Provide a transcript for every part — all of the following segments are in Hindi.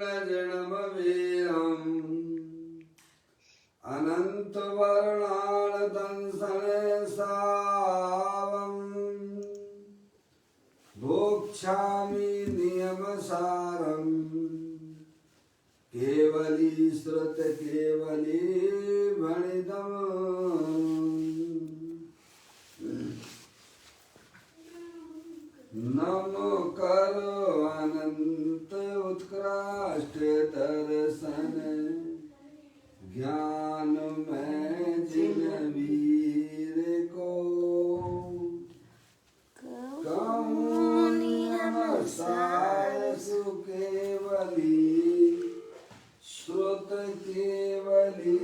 जन्मवीरम् अनंत वर्णाल दंसन सावम् भोक्ष्यामि नियम सारम् केवली श्रुत केवली भणितम् नमो करो अनंत उत्कृष्ट दर्शन ज्ञान में जिन वीर को कहूँ नियम सार सुकेवली श्रुत केवली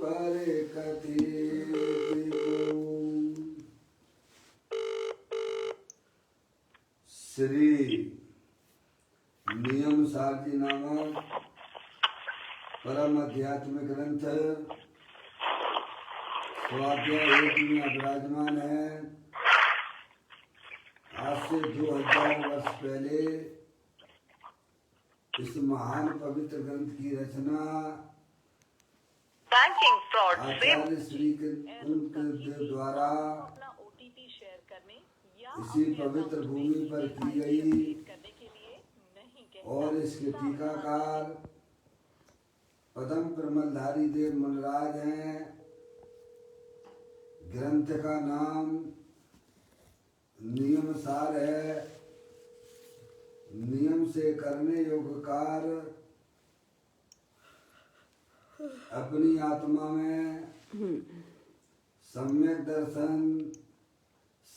पर कथित श्री नियम सार जी नामक परम आध्यात्मिक ग्रंथ स्वाध्याय 1 में विराजमान है। आज से 2000 वर्ष पहले इस महान पवित्र ग्रंथ की रचना आचार्य श्री कृष्ण द्वारा इसी पवित्र भूमि पर की गई और इसके टीकाकार पदम प्रमलधारी देव मुनिराज हैं। ग्रंथ का नाम नियम सार है। नियम से करने योग्य कार्य अपनी आत्मा में सम्यक दर्शन,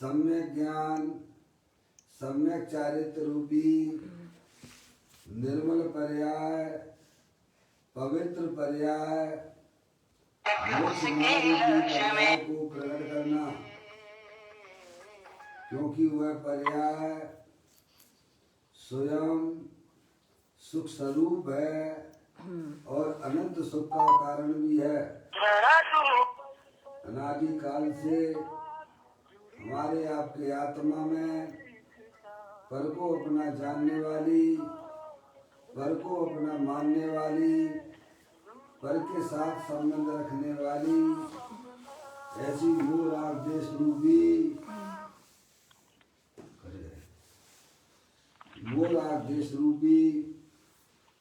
सम्यक ज्ञान, सम्यक चारित्र रूपी निर्मल पर्याय, पवित्र पर्याय, मोक्ष मार्ग की पर्याय को प्रकट करना, क्योंकि वह पर्याय स्वयं सुख स्वरूप है और अनंत सुख का कारण भी है। अनादि काल से हमारे आपके आत्मा में पर को अपना जानने वाली, पर को अपना मानने वाली, पर के साथ संबंध रखने वाली ऐसी मूल आदेश रूपी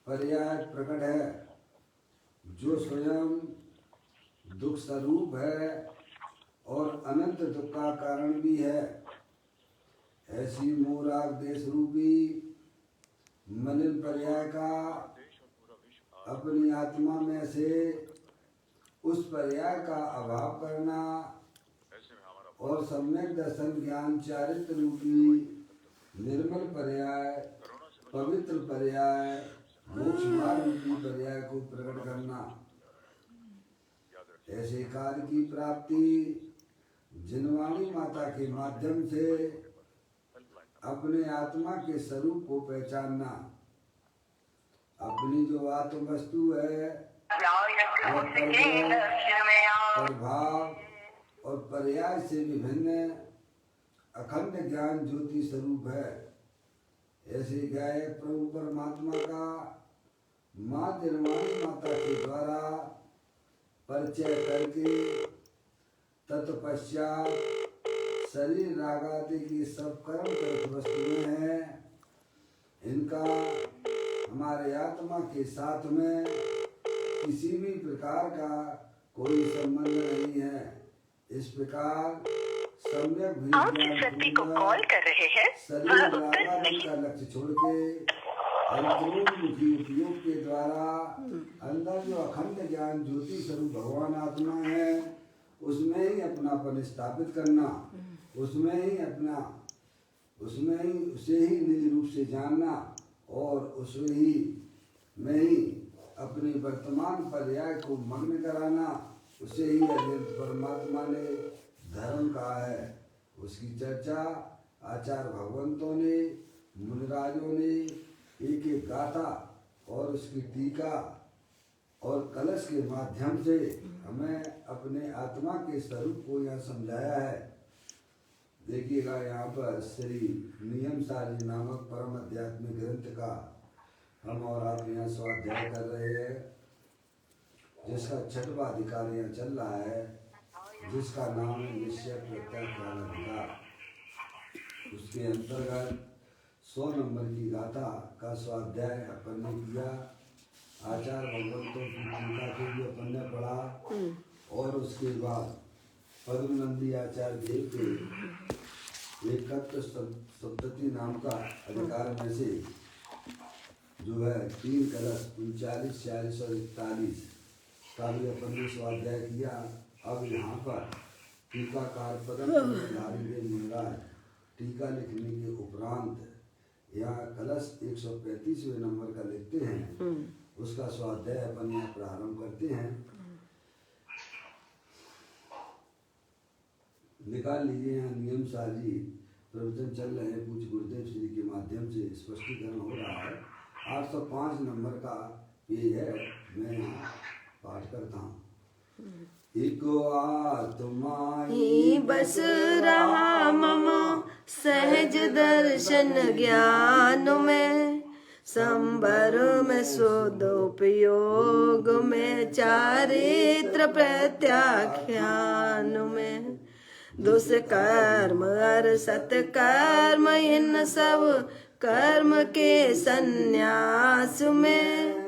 पर्याय प्रकट है, जो स्वयं दुख स्वरूप है और अनंत दुख का कारण भी है। ऐसी मूराग देश रूपी मलिन पर्याय का अपनी आत्मा में से उस पर्याय का अभाव करना और सम्यक दर्शन ज्ञान चारित्र रूपी निर्मल पर्याय, पवित्र पर्याय, मोक्ष मार्ग रूपी पर्याय को प्रकट करना। ऐसे कार्य की प्राप्ति जिनवाणी माता के माध्यम से अपने आत्मा के स्वरूप को पहचानना। अपनी जो आत्म वस्तु है वह प्रभाव और पर्याय से विभिन्न अखंड ज्ञान ज्योति स्वरूप है। ऐसे गायक प्रभु परमात्मा का माँ जिनवाणी माता के द्वारा परिचय करके तत्पश्चात शरीर रागादि की सब कर्म करत वस्तुएं हैं, इनका हमारे आत्मा के साथ में किसी भी प्रकार का कोई संबंध नहीं है। इस प्रकार सम्यक आप जिस व्यक्ति को कॉल कर रहे हैं शरीर रागादि का लक्ष्य छोड़ के अंतरोन्मुखी उपयोग के द्वारा अंदर जो अखंड ज्ञान ज्योति स्वरूप भगवान आत्मा है उसमें ही अपनापन स्थापित करना, उसमें ही उसे ही निज रूप से जानना और उसमें में ही अपनी वर्तमान पर्याय को मग्न कराना। उसे ही अनंत परमात्मा ने धर्म कहा है। उसकी चर्चा आचार्य भगवंतों ने, मुनिराजों ने एक एक गाथा और उसकी टीका और कलश के माध्यम से हमें अपने आत्मा के स्वरूप को यहाँ समझाया है। देखिएगा यहाँ पर श्री नियम सार जी नामक परम आध्यात्मिक ग्रंथ का हम और आप यहाँ स्वाध्याय कर रहे हैं, जिसका छठवां अधिकार यहाँ चल रहा है, जिसका नाम है निश्चय प्रत्याख्यान अधिकार। उसके अंतर्गत 100 नंबर की गाथा का स्वाध्याय अपन ने किया। आचार्य भगवंतों की टीका को भी अपन ने पढ़ा और उसके बाद पद्मनंदी आचार्य देव के एकत्व सप्तति नाम का अधिकार में से जो है 3 कलश 39, 46 और 41 का भी अपन ने स्वाध्याय किया। अब यहाँ पर टीकाकार पद्मधारी देव महाराज टीका लिखने के उपरांत यहाँ कलश 135वें नंबर का लिखते हैं। उसका स्वाध्याय अपन यहाँ प्रारंभ करते हैं। निकाल लीजिए, यहाँ नियम साजी प्रवचन चल रहे हैं, पूज्य गुरुदेव श्री के माध्यम से स्पष्टीकरण हो रहा है। 805 नंबर का पेज है, मैं यहाँ पाठ करता हूँ। इको आत्मा ही बस रहा मम सहज दर्शन ज्ञान में, संबर में शुद्ध उपयोग में, चारित्र प्रत्याख्यान में, दुष्कर्म और सत्कर्म इन सब कर्म के संन्यास में,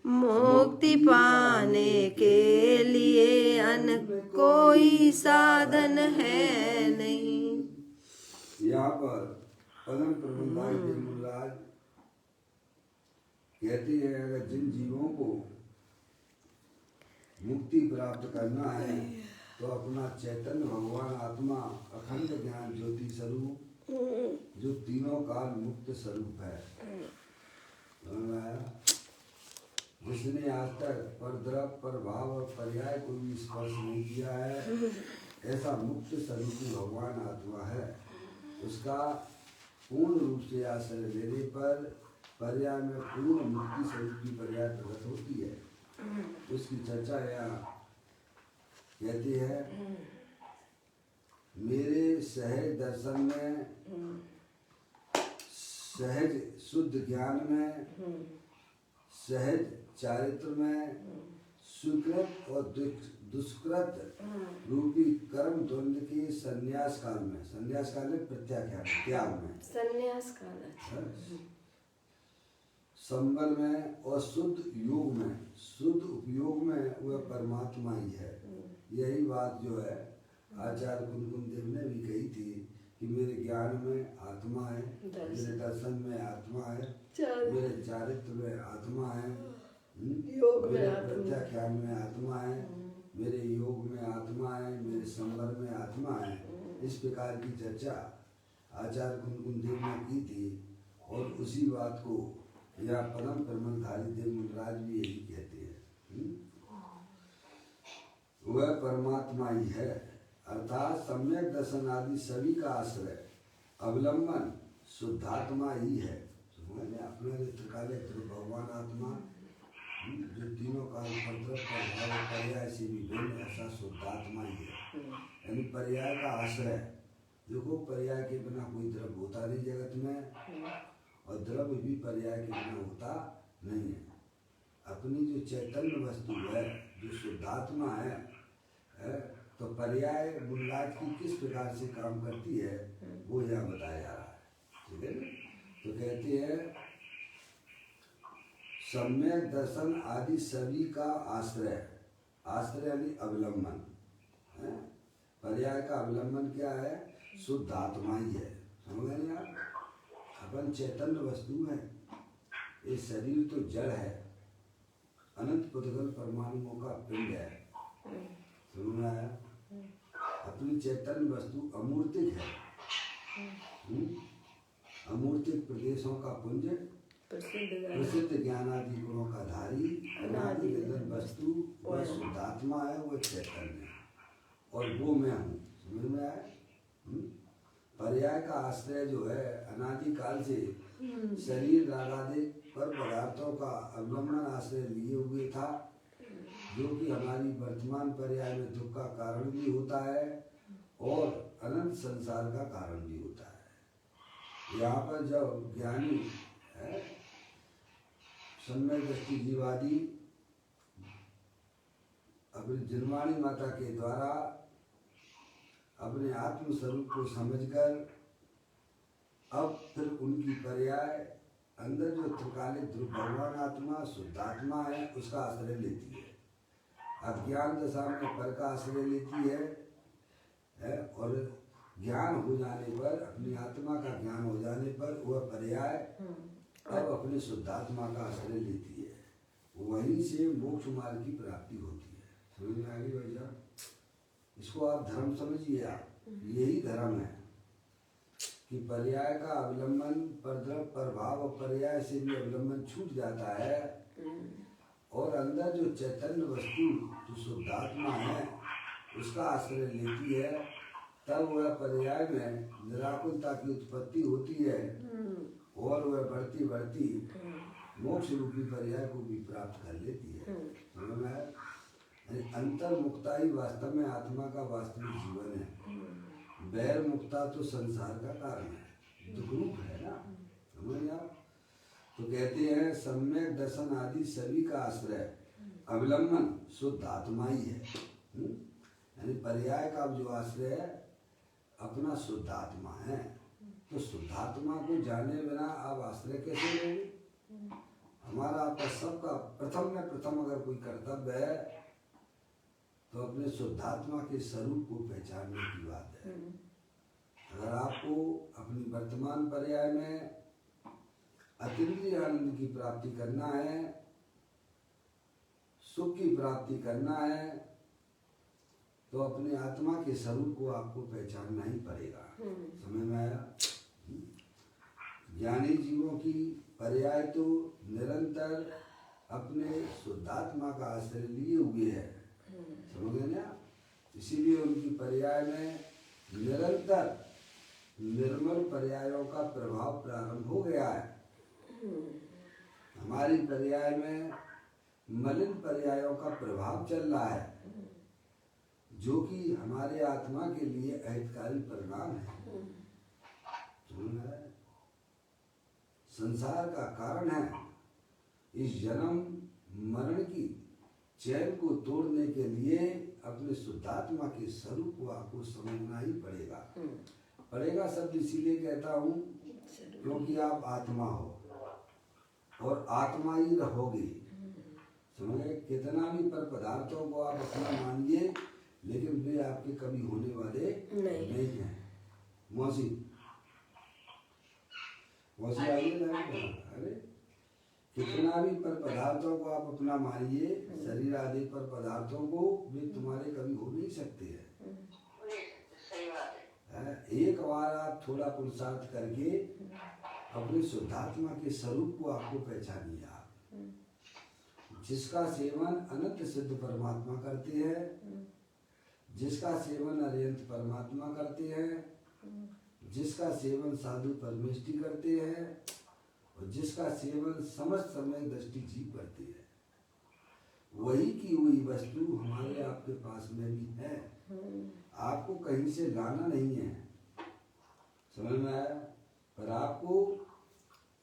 मुक्ति पाने के लिए अन्य कोई साधन है नहीं। यहाँ पर पदम प्रबंधाई के मुराद कहती है, अगर जिन जीवों को मुक्ति प्राप्त करना है तो अपना चैतन्य भगवान आत्मा अखंड ज्ञान ज्योति स्वरूप जो तीनों काल मुक्त स्वरूप है, जिसने आज तक परद्रव प्रभाव और पर्याय को भी स्पर्श नहीं किया है, ऐसा मुक्त स्वरूप भगवान आत्मा है। उसका पूर्ण रूप से आश्रय लेने पर पर्याय में पूर्ण मुक्ति स्वरूप की पर्याय प्रकट होती है। उसकी चर्चा यहाँ कहती है, मेरे सहज दर्शन में, सहज शुद्ध ज्ञान में, सहज चारित्र में, सुकृत और दुष्कृत रूपी कर्म द्वंद्व के संन्यास काल में, संन्यास काल में प्रत्याख्यान त्याग में, संन्यास काल, संबल में और शुद्ध योग में, शुद्ध उपयोग में वह परमात्मा ही है। यही बात जो है आचार्य कुंकुम देव ने भी कही थी कि मेरे ज्ञान में आत्मा है, मेरे दर्शन में आत्मा है, मेरे चारित्र में आत्मा है, मेरे प्रत्याख्यान में आत्मा है, मेरे योग में आत्मा है, मेरे संवर में आत्मा है। इस प्रकार की चर्चा आचार्य कुंकुम देव ने की थी और उसी बात को या परम परमधारी देव मुनिराज भी यही कहते हैं। वह परमात्मा ही है, अर्थात सम्यक दर्शन आदि सभी का आश्रय अवलंबन शुद्धात्मा ही है। अपने त्रिकाले भगवान आत्मा जो तीनों काल पर्याय से भी भिन्न, ऐसा शुद्धात्मा ही है। यानी पर्याय का आश्रय। देखो, पर्याय के बिना कोई द्रव्य होता नहीं जगत में, और द्रव्य भी पर्याय के बिना होता नहीं है। अपनी जो चैतन्य वस्तु है, जो शुद्धात्मा है, तो पर्याय बुनियाद की किस प्रकार से काम करती है वो यहाँ बताया जा रहा है। ठीक है ना? तो कहते हैं सम्यक दर्शन आदि सभी का आश्रय, आश्रय यानी अवलंबन है। पर्याय का अवलंबन क्या है? शुद्ध आत्मा ही है। समझ गए आप? अपन चैतन्य वस्तु है, ये शरीर तो जड़ है, अनंत पुद्गल परमाणुओं का पिंड है। समझ में आया? अपनी चैतन्य वस्तु अमूर्तिक है, अमूर्तिक प्रदेशों का पुंज, प्रसिद्ध ज्ञानादि गुणों का धारी, अनादि निरंतर वस्तु, वह शुद्धात्मा है, वह चैतन्य है, और वो मैं हूँ। समझ में आया? पर्याय का आश्रय जो है अनादि काल से शरीर रागादि पर पदार्थों का अवलंबन आश्रय लिए हुए था, जो कि हमारी वर्तमान पर्याय में दुख का कारण भी होता है और अनंत संसार का कारण भी होता है। यहाँ पर जब ज्ञानी सम्यक दृष्टि जीवादि अपनी जन्माणी माता के द्वारा अपने आत्म स्वरूप को समझकर अब फिर उनकी पर्याय अंदर जो त्रिकालिक ध्रुव भगवान आत्मा शुद्धात्मा है उसका आश्रय लेती है। अज्ञान दशा में पर का आश्रय लेती है और ज्ञान हो जाने पर, अपनी आत्मा का ज्ञान हो जाने पर वह पर्याय अब अपने शुद्धात्मा का आश्रय लेती है। वहीं से मोक्ष मार्ग की प्राप्ति होती है। समझ में आ गई भाई साहब? इसको आप धर्म समझिए। आप यही धर्म है कि पर्याय का अवलंबन, प्रभाव और पर्याय से भी अवलंबन छूट जाता है और अंदर जो चैतन्य वस्तु जो शुद्धात्मा है उसका आश्रय लेती है, तब वह पर्याय में निराकुलता की उत्पत्ति होती है और वह बढ़ती बढ़ती मोक्ष रूपी पर्याय को भी प्राप्त कर लेती है। समझ में आया? अंतर मुक्ता ही वास्तव में आत्मा का वास्तविक जीवन है। बैर मुक्ता तो संसार का कारण है, दुख रूप है ना। समझ आप? तो कहते हैं सम्यक दर्शन आदि सभी का आश्रय अवलंबन शुद्ध आत्मा ही है। यानी पर्याय का जो आश्रय है अपना शुद्ध आत्मा है। तो शुद्धात्मा को जाने बिना आप आश्रय कैसे लेंगे? हमारा आपका सबका प्रथम में प्रथम अगर कोई कर्तव्य है तो अपने शुद्धात्मा के स्वरूप को पहचानने की बात है। अगर आपको अपनी वर्तमान पर्याय में अतीन्द्रिय आनंद की प्राप्ति करना है, सुख की प्राप्ति करना है, तो अपने आत्मा के स्वरूप को आपको पहचानना ही पड़ेगा। समझ में आया? ज्ञानी जीवों की पर्याय तो निरंतर अपने शुद्धात्मा का आश्रय लिए हुए है। समझ गए ना? इसीलिए उनकी पर्याय में निरंतर निर्मल पर्यायों का प्रभाव प्रारंभ हो गया है। हमारी पर्याय में मलिन पर्यायों का प्रभाव चल रहा है, जो कि हमारे आत्मा के लिए अहितकारी परिणाम है। संसार का कारण है। इस जन्म मरण की चैन को तोड़ने के लिए अपने शुद्धात्मा के स्वरूप को आपको समझना ही पड़ेगा। पड़ेगा शब्द इसीलिए कहता हूँ क्योंकि आप आत्मा हो और आत्मा ही रहोगे। समझे? कितना भी पर पदार्थों को आप अपना मानिए, लेकिन वे आपके कभी होने वाले नहीं हैं। मौसी आइए ना। अरे कितना भी पर पदार्थों को आप अपना मानिए, शरीर आदि पर पदार्थों को, वे तुम्हारे कभी हो नहीं सकते हैं। एक बार आप थोड़ा पुरुषार्थ करके अपने शुद्धात्मा के स्वरूप को आपको पहचानिए। आप जिसका सेवन अनंत सिद्ध परमात्मा करते हैं, जिसका सेवन अरिहंत परमात्मा करते हैं, जिसका सेवन साधु परमेष्टि करते हैं और जिसका सेवन समस्त समय दृष्टि जीव करते हैं, वही की वही वस्तु हमारे आपके पास में भी है। आपको कहीं से लाना नहीं है। समझ में आया? पर आपको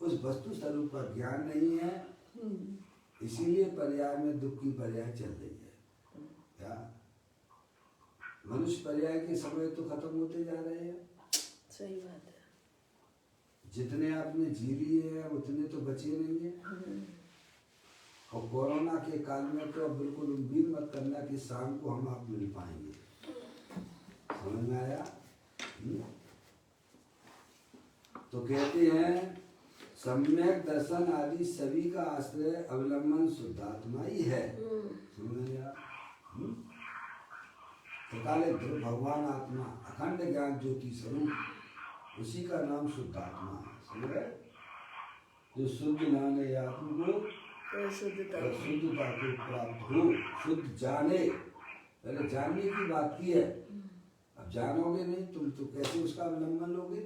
उस वस्तु स्वरूप का ज्ञान नहीं है, इसीलिए पर्याय में दुख की पर्याय चल रही है। क्या मनुष्य पर्याय के समय तो खत्म होते जा रहे हैं। सही बात है। जितने आपने जी लिए हैं उतने तो बचे नहीं है। और कोरोना के काल में तो अब बिल्कुल उम्मीद मत करना कि शाम को हम आप मिल पाएंगे। समझ में आया? तो कहते हैं सम्यक दर्शन आदि सभी का आश्रय अवलंबन शुद्धात्मा ही है। समझ में आया? ध्रुव भगवान आत्मा अखंड ज्ञान ज्योति स्वरूप, उसी का नाम शुद्धात्मा है। समझ गए? जो शुद्ध जाने आत्मा को शुद्धता को प्राप्त हो, शुद्ध जाने। पहले जानने की बात की है, अब जानोगे नहीं तुम तो कैसे उसका अवलंबन लोगे?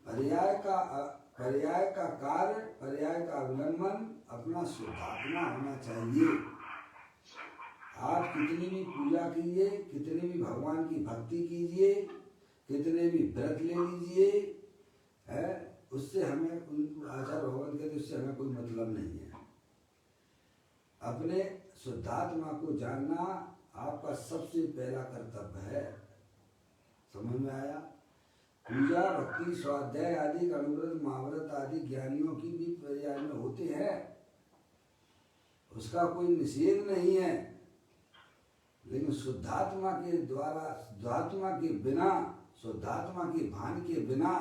पर्याय का कार्य, पर्याय का अवलंबन अपना शुद्धात्मा होना चाहिए। आप कितनी भी पूजा कीजिए, कितनी भी भगवान की भक्ति कीजिए, कितने भी व्रत ले लीजिए, है उससे हमें उन आचार्य भगवान कहते उससे हमें कोई मतलब नहीं है। अपने शुद्धात्मा को जानना आपका सबसे पहला कर्तव्य है। समझ में आया? पूजा भक्ति स्वाध्याय आदि अनुव्रत महाव्रत आदि ज्ञानियों की भी पर्याय में होते हैं, उसका कोई निषेध नहीं है, लेकिन शुद्धात्मा के द्वारा, शुद्धात्मा के बिना, शुद्धात्मा के भान के बिना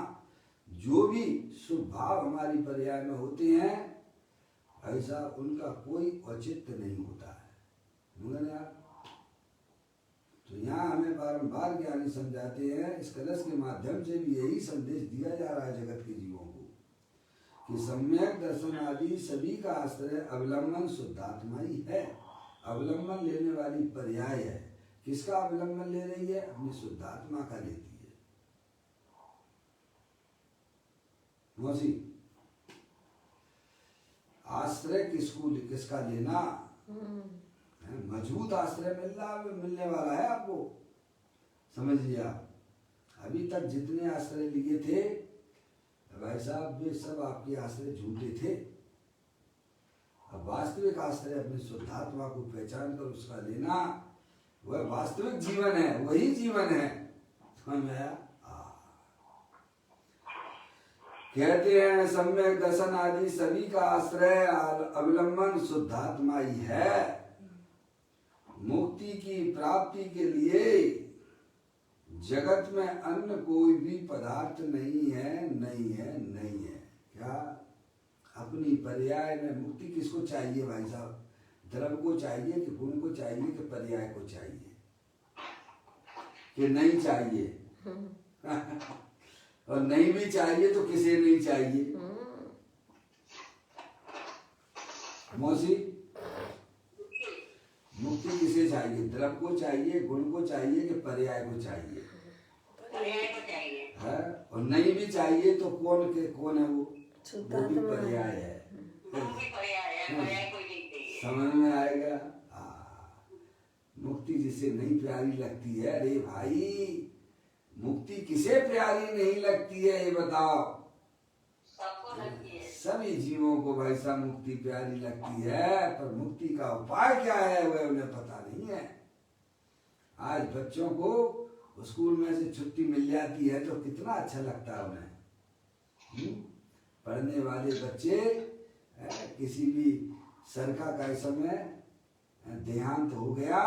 जो भी शुभ भाव हमारी पर्याय में होते हैं, ऐसा उनका कोई औचित्य नहीं होता है। मगर यार, तो यहाँ हमें बारंबार ज्ञानी समझाते हैं, इस कलश के माध्यम से भी यही संदेश दिया जा रहा है जगत के जीवों को कि सम्यक दर्शन आदि सभी का आश्रय अवलंबन शुद्धात्मा ही है। अवलंबन लेने वाली पर्याय है। किसका अवलंबन ले रही है? अपनी शुद्धात्मा का लेती है। मौसी, आश्रय किसका लेना? मजबूत आश्रय मिलने वाला है आपको। समझिए, आप अभी तक जितने आश्रय लिए थे भाई साहब, वे सब आपके आश्रय झूठे थे। अब वास्तविक आश्रय अपने शुद्धात्मा को पहचान कर उसका लेना, वह वास्तविक जीवन है, वही जीवन है। समझ में आया? कहते हैं सम्यक दर्शन आदि सभी का आश्रय अवलंबन शुद्धात्मा ही है। मुक्ति की प्राप्ति के लिए जगत में अन्य कोई भी पदार्थ नहीं है, नहीं है, नहीं है। क्या अपनी पर्याय में मुक्ति किसको चाहिए भाई साहब? द्रव्य को चाहिए कि गुण को चाहिए कि पर्याय को चाहिए कि नहीं चाहिए? और नहीं भी चाहिए तो किसे नहीं चाहिए? मौसी, मुक्ति किसे चाहिए? द्रव्य को चाहिए, गुण को चाहिए कि पर्याय को चाहिए? पर्याय को चाहिए है। और नहीं भी चाहिए तो कौन है वो भी पर्याय है। समझ में आएगा? मुक्ति जिसे नहीं प्यारी लगती है, अरे भाई मुक्ति किसे प्यारी नहीं लगती है ये बताओ? सबको लगती है। सभी जीवों को भाई साहब मुक्ति प्यारी लगती है, पर मुक्ति का उपाय क्या है वह उन्हें पता नहीं है। आज बच्चों को स्कूल में से छुट्टी मिल जाती है तो कितना अच्छा लगता है उन्हें। पढ़ने वाले बच्चे किसी भी सर का कई समय देहांत हो गया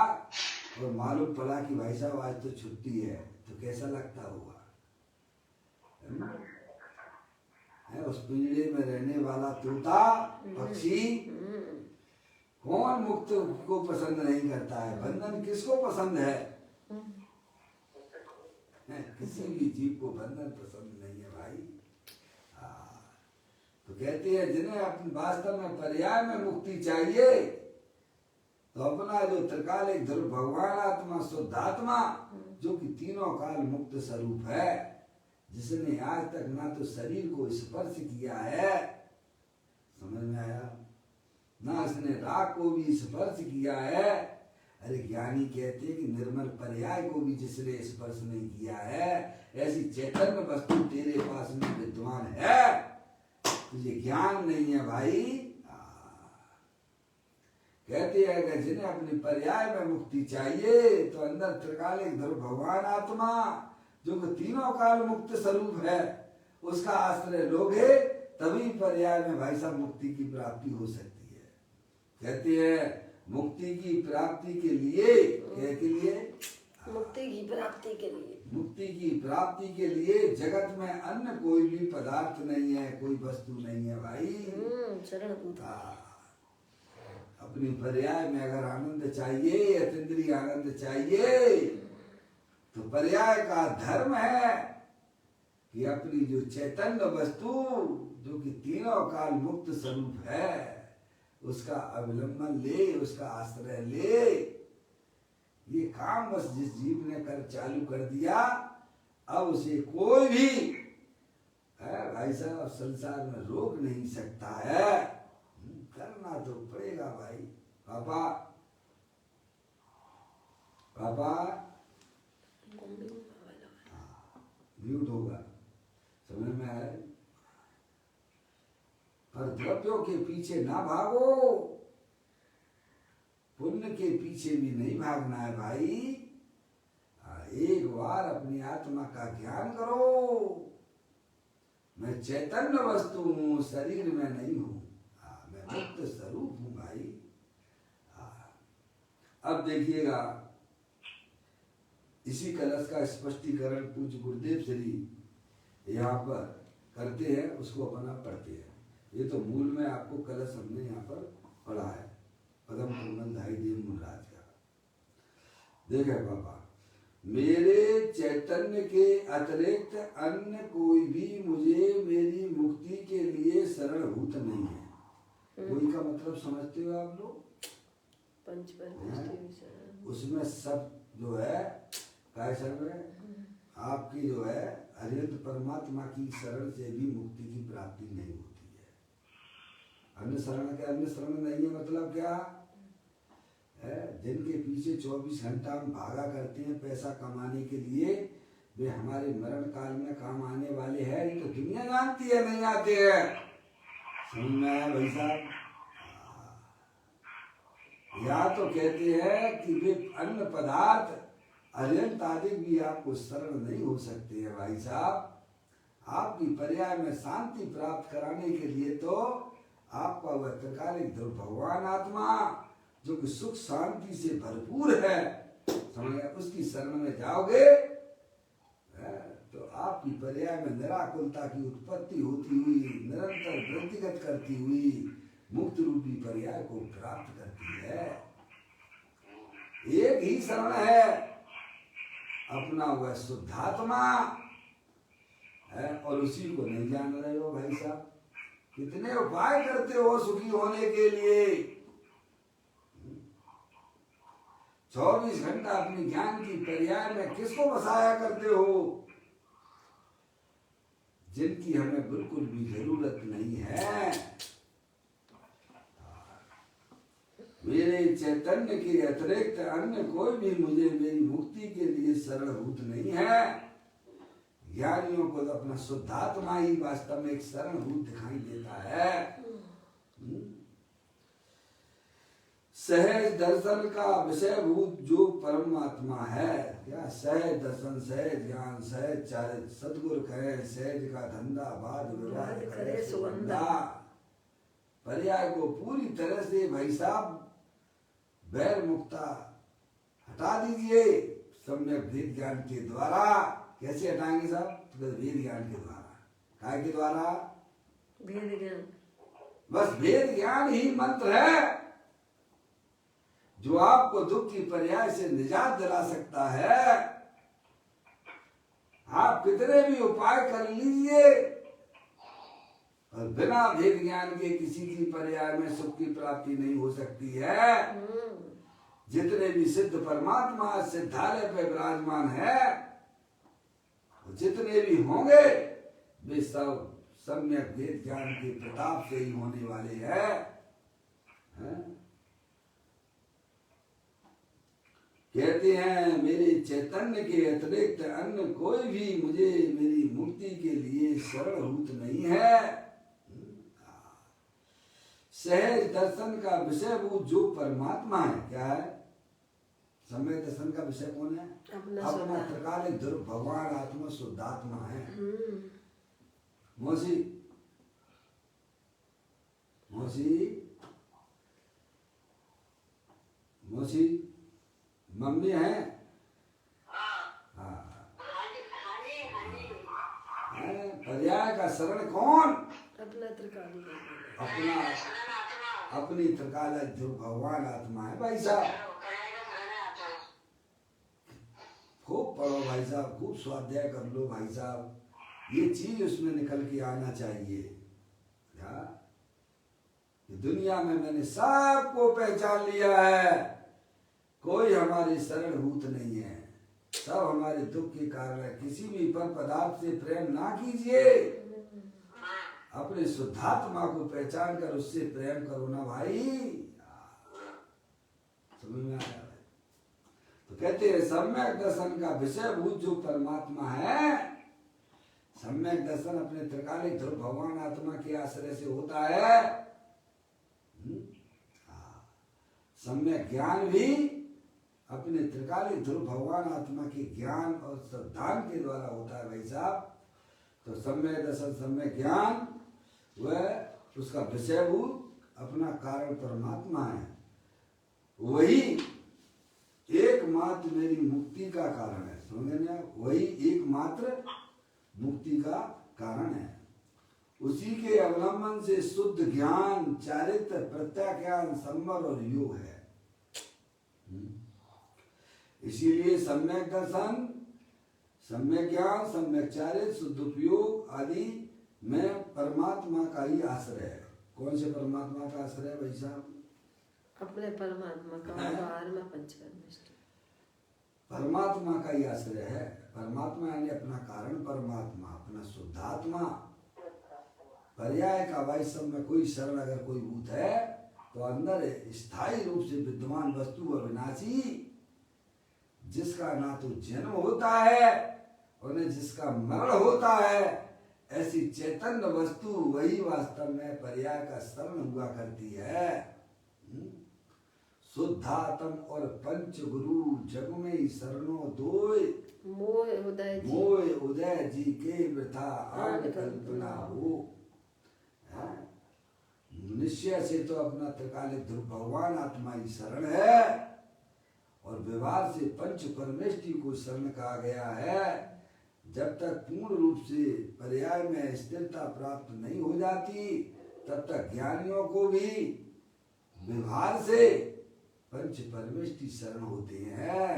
और मालूम पड़ा कि भाई साहब आज तो छुट्टी है, तो कैसा लगता होगा? उस पिंजरे में रहने वाला तोता पक्षी कौन मुक्त को पसंद नहीं करता है? बंधन किसको पसंद है? किसी भी जीव को बंधन पसंद नहीं है भाई। तो कहते हैं जिन्हें अपने वास्तव में पर्याय में मुक्ति चाहिए तो अपना जो त्रिकालिक ध्रुव भगवान आत्मा शुद्धात्मा जो कि तीनों काल मुक्त स्वरूप है, जिसने आज तक ना तो शरीर को स्पर्श किया है, समझ में आया, ना इसने राग को भी स्पर्श किया है। अरे ज्ञानी कहते हैं कि निर्मल पर्याय को भी जिसने स्पर्श नहीं किया है, ऐसी चैतन्य वस्तु तेरे पास में विद्वान है, तुझे ज्ञान नहीं है भाई। कहते हैं कि जिन्हें अपनी पर्याय में मुक्ति चाहिए तो अंदर त्रिकालिक ध्रुव भगवान आत्मा जो कि तीनों काल मुक्त स्वरूप है, उसका आश्रय लोगे तभी पर्याय में भाई साहब मुक्ति की प्राप्ति हो सकती है। कहते हैं मुक्ति की प्राप्ति के लिए, क्या के लिए? मुक्ति की प्राप्ति के लिए, मुक्ति की प्राप्ति के लिए जगत में अन्य कोई भी पदार्थ नहीं है, कोई वस्तु नहीं है भाई। अपनी पर्याय में अगर आनंद चाहिए, अतीन्द्रिय आनंद चाहिए, तो पर्याय का धर्म है कि अपनी जो चैतन्य वस्तु जो कि तीनों काल मुक्त स्वरूप है, उसका अवलंबन ले, उसका आश्रय ले। ये काम बस जिस जीव ने कर चालू कर दिया, अब उसे कोई भी भाई साहब संसार में रोक नहीं सकता है। करना तो पड़ेगा भाई। पापा पापा म्यूट होगा, समझ में आया? पर द्रव्यों के पीछे ना भागो, पुण्य के पीछे भी नहीं भागना है भाई। एक बार अपनी आत्मा का ज्ञान करो, मैं चैतन्य वस्तु हूँ, शरीर में नहीं हूँ, मैं मुक्त स्वरूप हूँ भाई। अब देखिएगा, इसी कलश का स्पष्टीकरण पूज्य गुरुदेव श्री यहाँ पर करते हैं, उसको अपना पढ़ते हैं। ये तो मूल में आपको कलश हमने यहाँ पर पढ़ा है, पदम पूर्णधाई देव मूलराज का। देखे बाबा, मेरे चैतन्य के अतिरिक्त अन्य कोई भी मुझे मेरी मुक्ति के लिए शरणभूत नहीं है। कोई का मतलब समझते हो आप लोग? उसमें सब जो है कैसा है, आपकी जो है अरिहंत परमात्मा की शरण से भी मुक्ति की प्राप्ति नहीं होती है। अन्य शरण के अन्य शरण नहीं है मतलब क्या है? जिनके पीछे 24 घंटा हम भागा करते हैं पैसा कमाने के लिए, वे हमारे मरण काल में काम आने वाले हैं। ये तो दुनिया जानती है, नहीं आते हैं। समझ में आया भाई साहब? या तो कहते हैं कि वे अन्य पदार्थ अरिहंत आदि भी आपको शरण नहीं हो सकते हैं भाई साहब। आपकी पर्याय में शांति प्राप्त कराने के लिए तो आपका वह त्रिकालिक ध्रुव भगवान आत्मा जो कि सुख शांति से भरपूर है, समझ, उसकी शरण में जाओगे तो आपकी पर्याय में निराकुलता की उत्पत्ति होती हुई निरंतर वृद्धिगत करती हुई मुक्त रूपी पर्याय को प्राप्त करती है। एक ही शरण है, अपना वह शुद्धात्मा है, और उसी को नहीं जान रहे हो भाई साहब। कितने उपाय करते हो सुखी होने के लिए, 24 घंटा अपनी ज्ञान की पर्याय में किसको बसाया करते हो, जिनकी हमें बिल्कुल भी जरूरत नहीं है। मेरे चैतन्य के अतिरिक्त अन्य कोई भी मुझे मेरी मुक्ति के लिए शरणभूत नहीं है। ज्ञानियों को तो अपना शुद्धात्मा ही वास्तव में एक शरणभूत दिखाई देता है। सहज दर्शन का विषयभूत जो परमात्मा है, क्या सहज दर्शन, सहज ज्ञान, सहज चारित्र, सतगुरु कहे सहज का धंधा, बाद विवाद करे सुगंधा। पर्याय को पूरी तरह से भाई साहब वैर मुक्ता हटा दीजिए सम्यक वेद ज्ञान के द्वारा। कैसे हटाएंगे साहब? तो वेद ज्ञान के द्वारा। काय के द्वारा? वेद ज्ञान। बस वेद ज्ञान ही मंत्र है जो आपको दुख की पर्याय से निजात दिला सकता है। आप कितने भी उपाय कर लीजिए और बिना भेद ज्ञान के किसी की पर्याय में सुख की प्राप्ति नहीं हो सकती है। जितने भी सिद्ध परमात्मा सिद्धालय पे विराजमान है, जितने भी होंगे वे सब सम्यक वेद ज्ञान के प्रताप से ही होने वाले हैं। कहते हैं मेरे चैतन्य के अतिरिक्त अन्य कोई भी मुझे मेरी मुक्ति के लिए शरणभूत नहीं है। सहज दर्शन का विषयभूत जो परमात्मा है, क्या है? समय दर्शन का विषय कौन है? अपना त्रिकालिक ध्रुव भगवान आत्मा शुद्धात्मा है। मौसी मौसी मौसी मम्मी है? पर्याय का शरण कौन? अपना त्रिकालिक, अपनी त्रिकालिक ध्रुव भगवान आत्मा है भाई साहब। खूब पढ़ो भाई साहब, खूब स्वाध्याय कर लो भाई साहब। ये चीज उसमें निकल के आना चाहिए। दुनिया में मैंने सबको पहचान लिया है, कोई हमारी शरणभूत नहीं है, सब हमारे दुख के कारण है। किसी भी पर पदार्थ से प्रेम ना कीजिए, अपने शुद्धात्मा को पहचान कर उससे प्रेम करो ना भाई। समझ में आया? तो कहते हैं सम्यक दर्शन का विषयभूत जो परमात्मा है, सम्यक दर्शन अपने त्रिकालिक ध्रुव भगवान आत्मा के आश्रय से होता है। सम्यक ज्ञान भी अपने त्रिकालिक ध्रुव भगवान आत्मा के ज्ञान और श्रद्धान के द्वारा होता है भाई साहब। तो सम्यक दर्शन सम्यक ज्ञान वह उसका विषयभूत अपना कारण परमात्मा है, वही एकमात्र मेरी मुक्ति का कारण है। समझे ना, वही एकमात्र मुक्ति का कारण है। उसी के अवलंबन से शुद्ध ज्ञान, चारित्र, प्रत्याख्यान, संवर और योग है। इसीलिए सम्यक दर्शन, सम्यक ज्ञान, सम्यक चारित्र, शुद्ध उपयोग आदि में परमात्मा का ही आश्रय है। कौन से परमात्मा का आश्रय है भाई साहब? अपने परमात्मा का बाहर में पंचकर्मिष्ठ परमात्मा का ही आश्रय है। परमात्मा यानी अपना कारण परमात्मा, अपना शुद्धात्मा। पर्याय का वैषम्य में कोई शरण अगर कोई भूत है तो अंदर स्थायी रूप से विद्यमान वस्तु अविनाशी, जिसका ना तो जन्म होता है और न जिसका मरण होता है, ऐसी चैतन्य वस्तु वही वास्तव में पर्याय का शरण हुआ करती है। शुद्धात्म और पंच गुरु जग में शरणों दोय, मोय उदय जी के वृथा आन कल्पना हो। निश्चय से तो अपना त्रिकालिक ध्रुव भगवान आत्मा ही शरण है और व्यवहार से पंच परमेष्टि को शरण कहा गया है। जब तक पूर्ण रूप से पर्याय में स्थिरता प्राप्त नहीं हो जाती तब तक ज्ञानियों को भी व्यवहार से पंच परमेष्टि शरण होते हैं।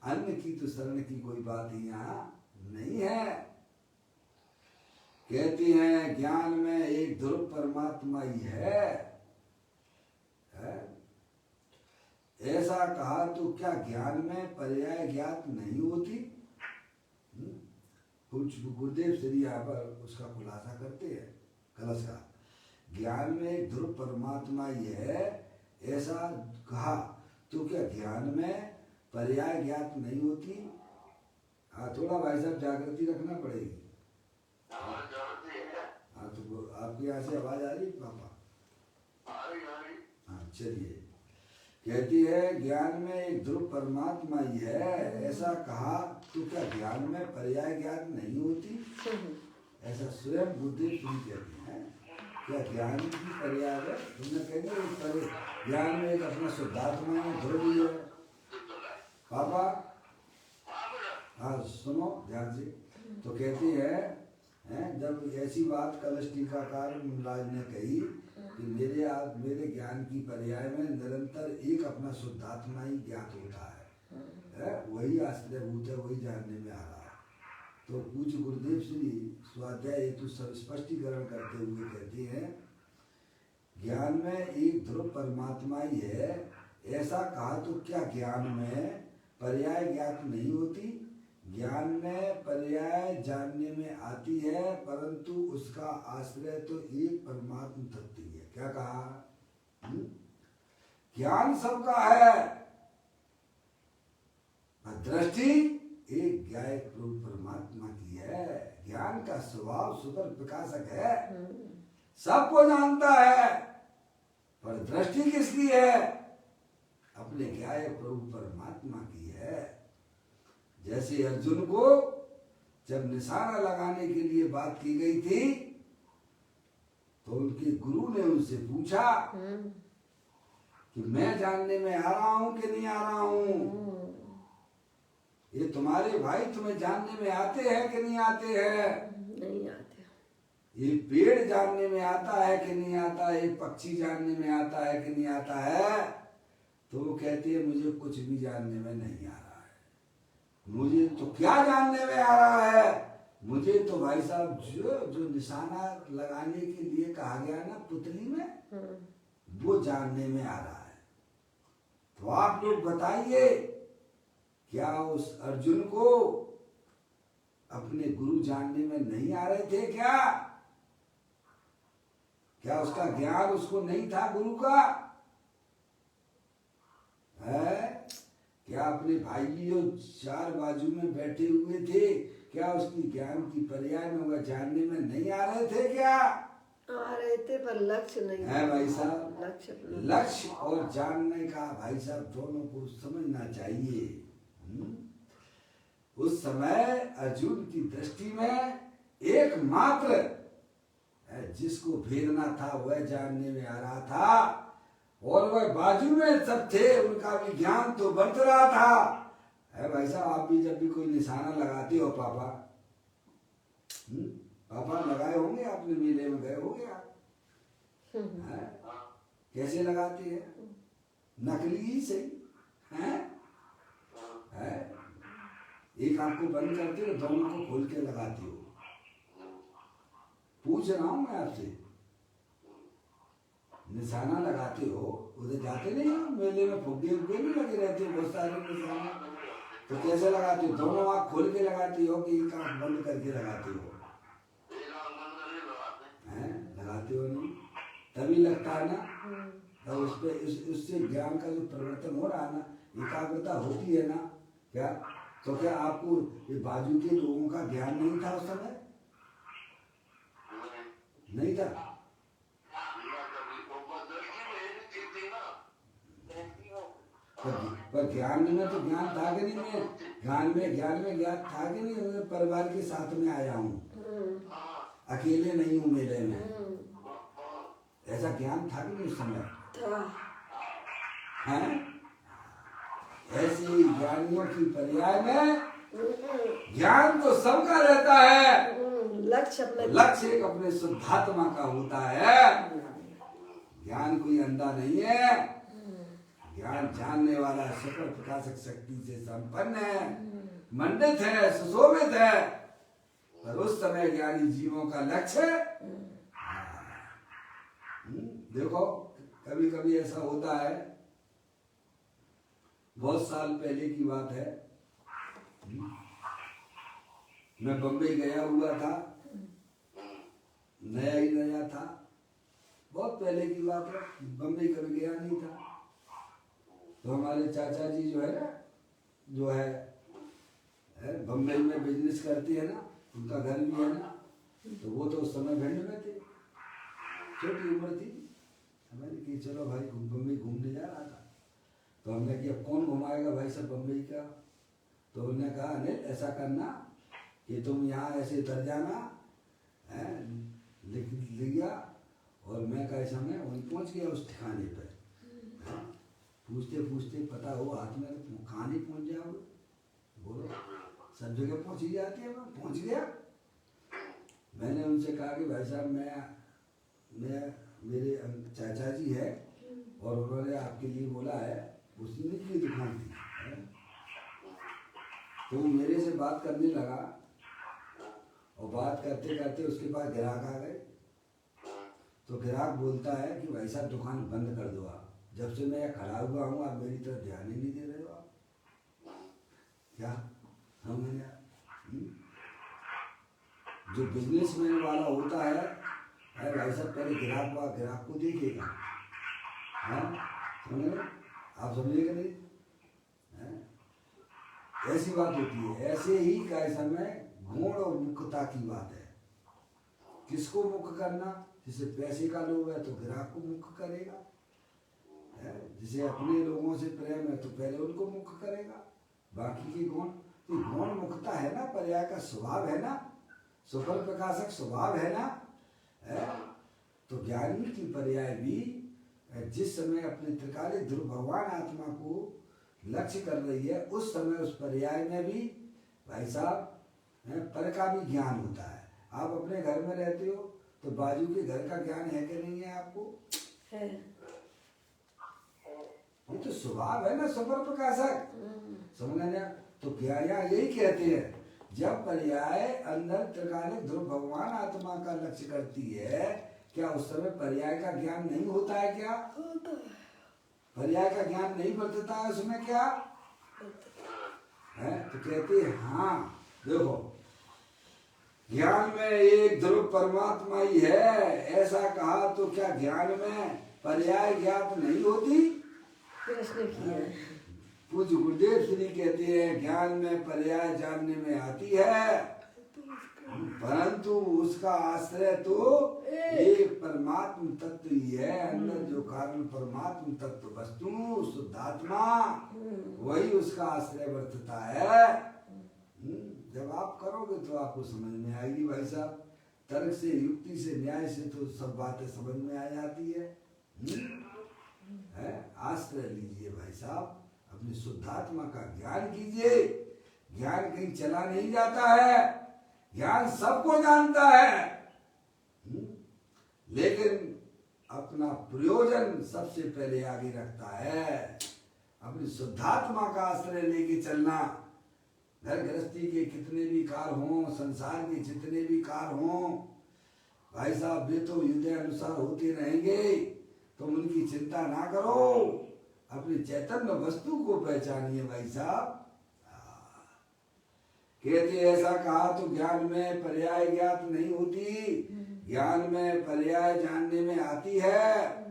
अन्य की तो शरण की कोई बात ही यहाँ नहीं है। कहती हैं ज्ञान में एक ध्रुव परमात्मा ही है। ऐसा कहा तो क्या ज्ञान में पर्याय ज्ञात नहीं होती? गुरुदेव श्री यहाँ पर उसका खुलासा करते हैं कलश का। ज्ञान में एक ध्रुव परमात्मा ही है ऐसा कहा तो क्या ज्ञान में पर्याय ज्ञात नहीं होती? हाँ, थोड़ा भाई साहब जागृति रखना पड़ेगी। हाँ, तो आपके यहाँ से आवाज आ रही है पापा? हाँ, चलिए। कहती है ज्ञान में एक ध्रुव परमात्मा ही है ऐसा कहा तो क्या ज्ञान में पर्याय ज्ञात नहीं होती? ऐसा स्वयं बुद्धि सुन कहती है। क्या ज्ञान की पर्याय है? तुमने कहेंगे ज्ञान में एक अपना शुद्धात्मा है, ध्रुव ही है। पापा हाँ सुनो ध्यान से। तो कहती है जब ऐसी बात कलश टीकाकार मुमराज ने कही कि मेरे ज्ञान की पर्याय में निरंतर एक अपना शुद्धात्मा ही ज्ञात होता है, वही आश्रयभूत है, वही जानने में आ रहा है। तो पूज्य गुरुदेव श्री स्वाध्याय हेतु सब स्पष्टीकरण करते हुए कहते हैं ज्ञान में एक ध्रुव परमात्मा ही है ऐसा कहा तो क्या ज्ञान में पर्याय ज्ञात नहीं होती? ज्ञान में पर्याय जानने में आती है परंतु उसका आश्रय तो एक परमात्म तत्व ही है। क्या कहा? ज्ञान सबका है, दृष्टि एक ज्ञायक प्रभु परमात्मा की है। ज्ञान का स्वभाव सुपर प्रकाशक है, सबको जानता है, पर दृष्टि किसकी है? अपने ज्ञायक प्रभु परमात्मा की है। जैसे अर्जुन को जब निशाना लगाने के लिए बात की गई थी तो उनके गुरु ने उनसे पूछा कि मैं जानने में आ रहा हूं कि नहीं आ रहा हूं? ये तुम्हारे भाई तुम्हें जानने में आते हैं कि नहीं आते हैं? नहीं आते। ये पेड़ जानने में आता है कि नहीं आता है? ये पक्षी जानने में आता है कि नहीं आता है? तो वो कहती है मुझे कुछ भी जानने में नहीं आ रहा है। मुझे तो क्या जानने में आ रहा है? मुझे तो भाई साहब जो निशाना लगाने के लिए कहा गया ना पुतली में, वो जानने में आ रहा है। तो आप लोग बताइए क्या उस अर्जुन को अपने गुरु जानने में नहीं आ रहे थे? क्या उसका ज्ञान उसको नहीं था गुरु का? है क्या अपने भाई जो चार बाजू में बैठे हुए थे क्या उसकी ज्ञान की पर्याय में वह जानने में नहीं आ रहे थे क्या? आ रहे थे पर लक्ष्य नहीं है भाई साहब। लक्ष्य लक्ष्य और जानने का भाई साहब दोनों को समझना चाहिए। उस समय अर्जुन की दृष्टि में एकमात्र जिसको भेदना था वह जानने में आ रहा था, और वह बाजू में सब थे, उनका भी ज्ञान तो बढ़ रहा था। है भाई साहब, आप भी जब भी कोई निशाना लगाते हो पापा, पापा लगाए होंगे आपने, मेले में गए होंगे आप, कैसे लगाते हैं? नकली ही सही है? एक आंख को बंद करते हो, दोनों को खोल के लगाते हो। पूछ रहा हूं मैं आपसे, निशाना लगाते हो, उधर जाते नहीं हो मेले में, फुग्गे उग्गे नहीं लगे रहते बहुत सारे निशाने, तो कैसे लगाते हो? दोनों आंख खोल के लगाती हो कि एक आंख बंद करके लगाती हो? लगाते हो नहीं, तभी लगता है ना। तो उस पे उससे ज्ञान का जो परिवर्तन हो रहा है ना, एकाग्रता होती है ना क्या? तो क्या आपको ये बाजू के लोगों का ज्ञान नहीं था उस समय? नहीं था? पर ज्ञान में तो ज्ञान था कि नहीं? मैं ज्ञान में ज्ञान था कि नहीं? मैं परिवार के साथ में आया हूँ, अकेले नहीं हूँ मेले में, ऐसा ज्ञान था कि नहीं उस समय? है? ऐसे ही ज्ञानियों की पर्याय में ज्ञान तो सबका रहता है, लक्ष्य एक अपने शुद्धात्मा का होता है। ज्ञान कोई अंधा नहीं है, ज्ञान जानने वाला सकल प्रकाशक शक्ति से संपन्न है, मंडित है, सुशोभित है। पर उस समय ज्ञानी जीवों का लक्ष्य, देखो कभी कभी ऐसा होता है, बहुत साल पहले की बात है, मैं बम्बई गया हुआ था, नया ही नया था, बहुत पहले की बात है, बम्बई कभी गया नहीं था। तो हमारे चाचा जी जो है बम्बई में बिजनेस करते हैं ना, उनका घर भी है ना, तो वो तो उस समय भिंड में थे, छोटी उम्र थी। मैंने कि चलो भाई बम्बई घूमने जा रहा था, तो हमने कि अब कौन घुमाएगा भाई सब बम्बई का? तो उन्होंने कहा अनिल ऐसा करना कि तुम यहाँ ऐसे उतर जाना, लिख लिया, और मैं कैसे समय वहीं पहुँच गया उस ठिकाने पर। पूछते पूछते पता हो हाथ में, कहाँ नहीं पहुँच जाओगे? बोलो, सब जगह पहुँच ही जाती है। मैं पहुँच गया। मैंने उनसे कहा कि भाई साहब मैं मेरे चाचा जी है और उन्होंने आपके लिए बोला है, उसने की दुकान थी, तो वो मेरे से बात करने लगा, और बात करते करते उसके पास ग्राहक आ गए। तो ग्राहक बोलता है कि भाई साहब दुकान बंद कर दो, आप जब से मैं खड़ा हुआ हूँ आप मेरी तरफ ध्यान ही नहीं दे रहे हो। आप क्या हमने जो बिजनेसमैन वाला होता है भाई साहब, पहले ग्राहक को देखेगा, समझ रहे? आप समझेगा नहीं? ऐसी बात होती है। ऐसे ही का समय गुण और मुख्यता की बात है। किसको मुख्य करना? जिसे पैसे का लोभ है तो ग्राहक को मुख्य करेगा, जिसे अपने लोगों से प्रेम है तो पहले उनको मुख्य करेगा, बाकी के गुण। तो गुण मुख्यता है ना, पर्याय का स्वभाव है ना, सुफल प्रकाशक स्वभाव है ना, तो ज्ञानी की पर्याय भी जिस समय अपने त्रिकाली ध्रुव भगवान आत्मा को लक्ष्य कर रही है, उस समय उस पर्याय में भी भाई साहब पर का भी ज्ञान होता है। आप अपने घर में रहते हो तो बाजू के घर का ज्ञान है कि नहीं है आपको? है। ये तो स्वभाव है ना, सुफल प्रकाशक, समझ गए? तो क्या यही कहते हैं, जब पर्याय अंदर त्रिकालिक ध्रुव भगवान आत्मा का लक्ष्य करती है, क्या उस समय पर्याय का ज्ञान नहीं होता है? क्या होता है? पर्याय का ज्ञान नहीं बरतता है उसमें क्या है? तो कहते हैं हाँ देखो, ज्ञान में एक ध्रुव परमात्मा ही है, ऐसा कहा तो क्या ज्ञान में पर्याय ज्ञात नहीं होती? प्रश्न किया। पूज्य गुरुदेव श्री कहते हैं ज्ञान में पर्याय जानने में आती है, परंतु उसका आश्रय तो एक परमात्म तत्व ही है। अंदर जो कारण परमात्म तत्व वस्तु शुद्धात्मा वही उसका आश्रय वर्तता है। जब आप करोगे तो आपको समझ में आएगी भाई साहब। तर्क से, युक्ति से, न्याय से तो सब बातें समझ में आ जाती है? आश्रय लीजिए भाई साहब, अपनी शुद्धात्मा का ज्ञान कीजिए। ज्ञान कहीं चला नहीं जाता है, ज्ञान सबको जानता है, लेकिन अपना प्रयोजन सबसे पहले आगे रखता है। अपनी शुद्धात्मा का आश्रय लेके चलना। घर गृहस्थी के कितने भी कार्य हों, संसार के जितने भी कार्य हों भाई साहब, वे तो युद्ध अनुसार होते रहेंगे, तुम उनकी चिंता ना करो। अपनी चैतन्य वस्तु को पहचानिए भाई साहब। कहते ऐसा कहा तो ज्ञान में पर्याय ज्ञात नहीं होती, ज्ञान में पर्याय जानने में आती है,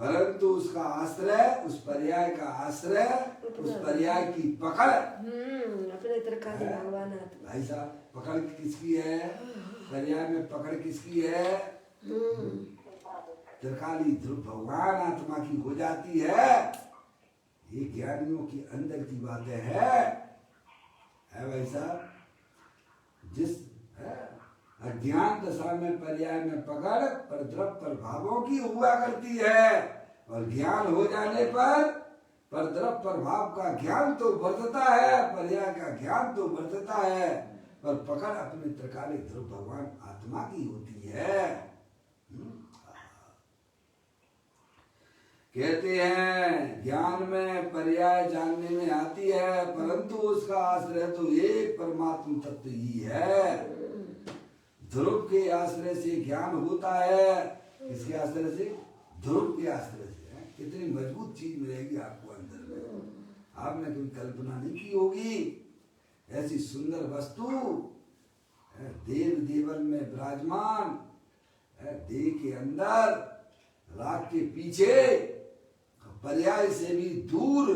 परंतु उसका आश्रय, उस पर्याय का आश्रय, उस पर्याय की पकड़ अपने त्रिकाली भगवान आत्मा। भाई साहब, पकड़ किसकी है? पर्याय में पकड़ किसकी है? त्रिकाली ध्रुव भगवान आत्मा की हो जाती है। ये ज्ञानियों की अंदर की बातें है भाई साहब। जिस अज्ञान दशा में पर्याय में पकड़ पर द्रव प्रभावों की हुआ करती है, और ज्ञान हो जाने पर द्रव प्रभाव का ज्ञान तो वर्तता है, पर्याय का ज्ञान तो वर्तता है, पर पकड़ अपने त्रिकालिक ध्रुव भगवान आत्मा की होती है। कहते हैं ज्ञान में पर्याय जानने में आती है, परंतु उसका आश्रय तो एक परमात्म तत्व ही है। ध्रुव के आश्रय से ज्ञान होता है। किसके आश्रय से? ध्रुव के आश्रय से। कितनी मजबूत चीज मिलेगी आपको अंदर में, आपने कोई कल्पना नहीं की होगी। ऐसी सुंदर वस्तु देव देवल में विराजमान, देह के अंदर, राग के पीछे, पर्याय से भी दूर,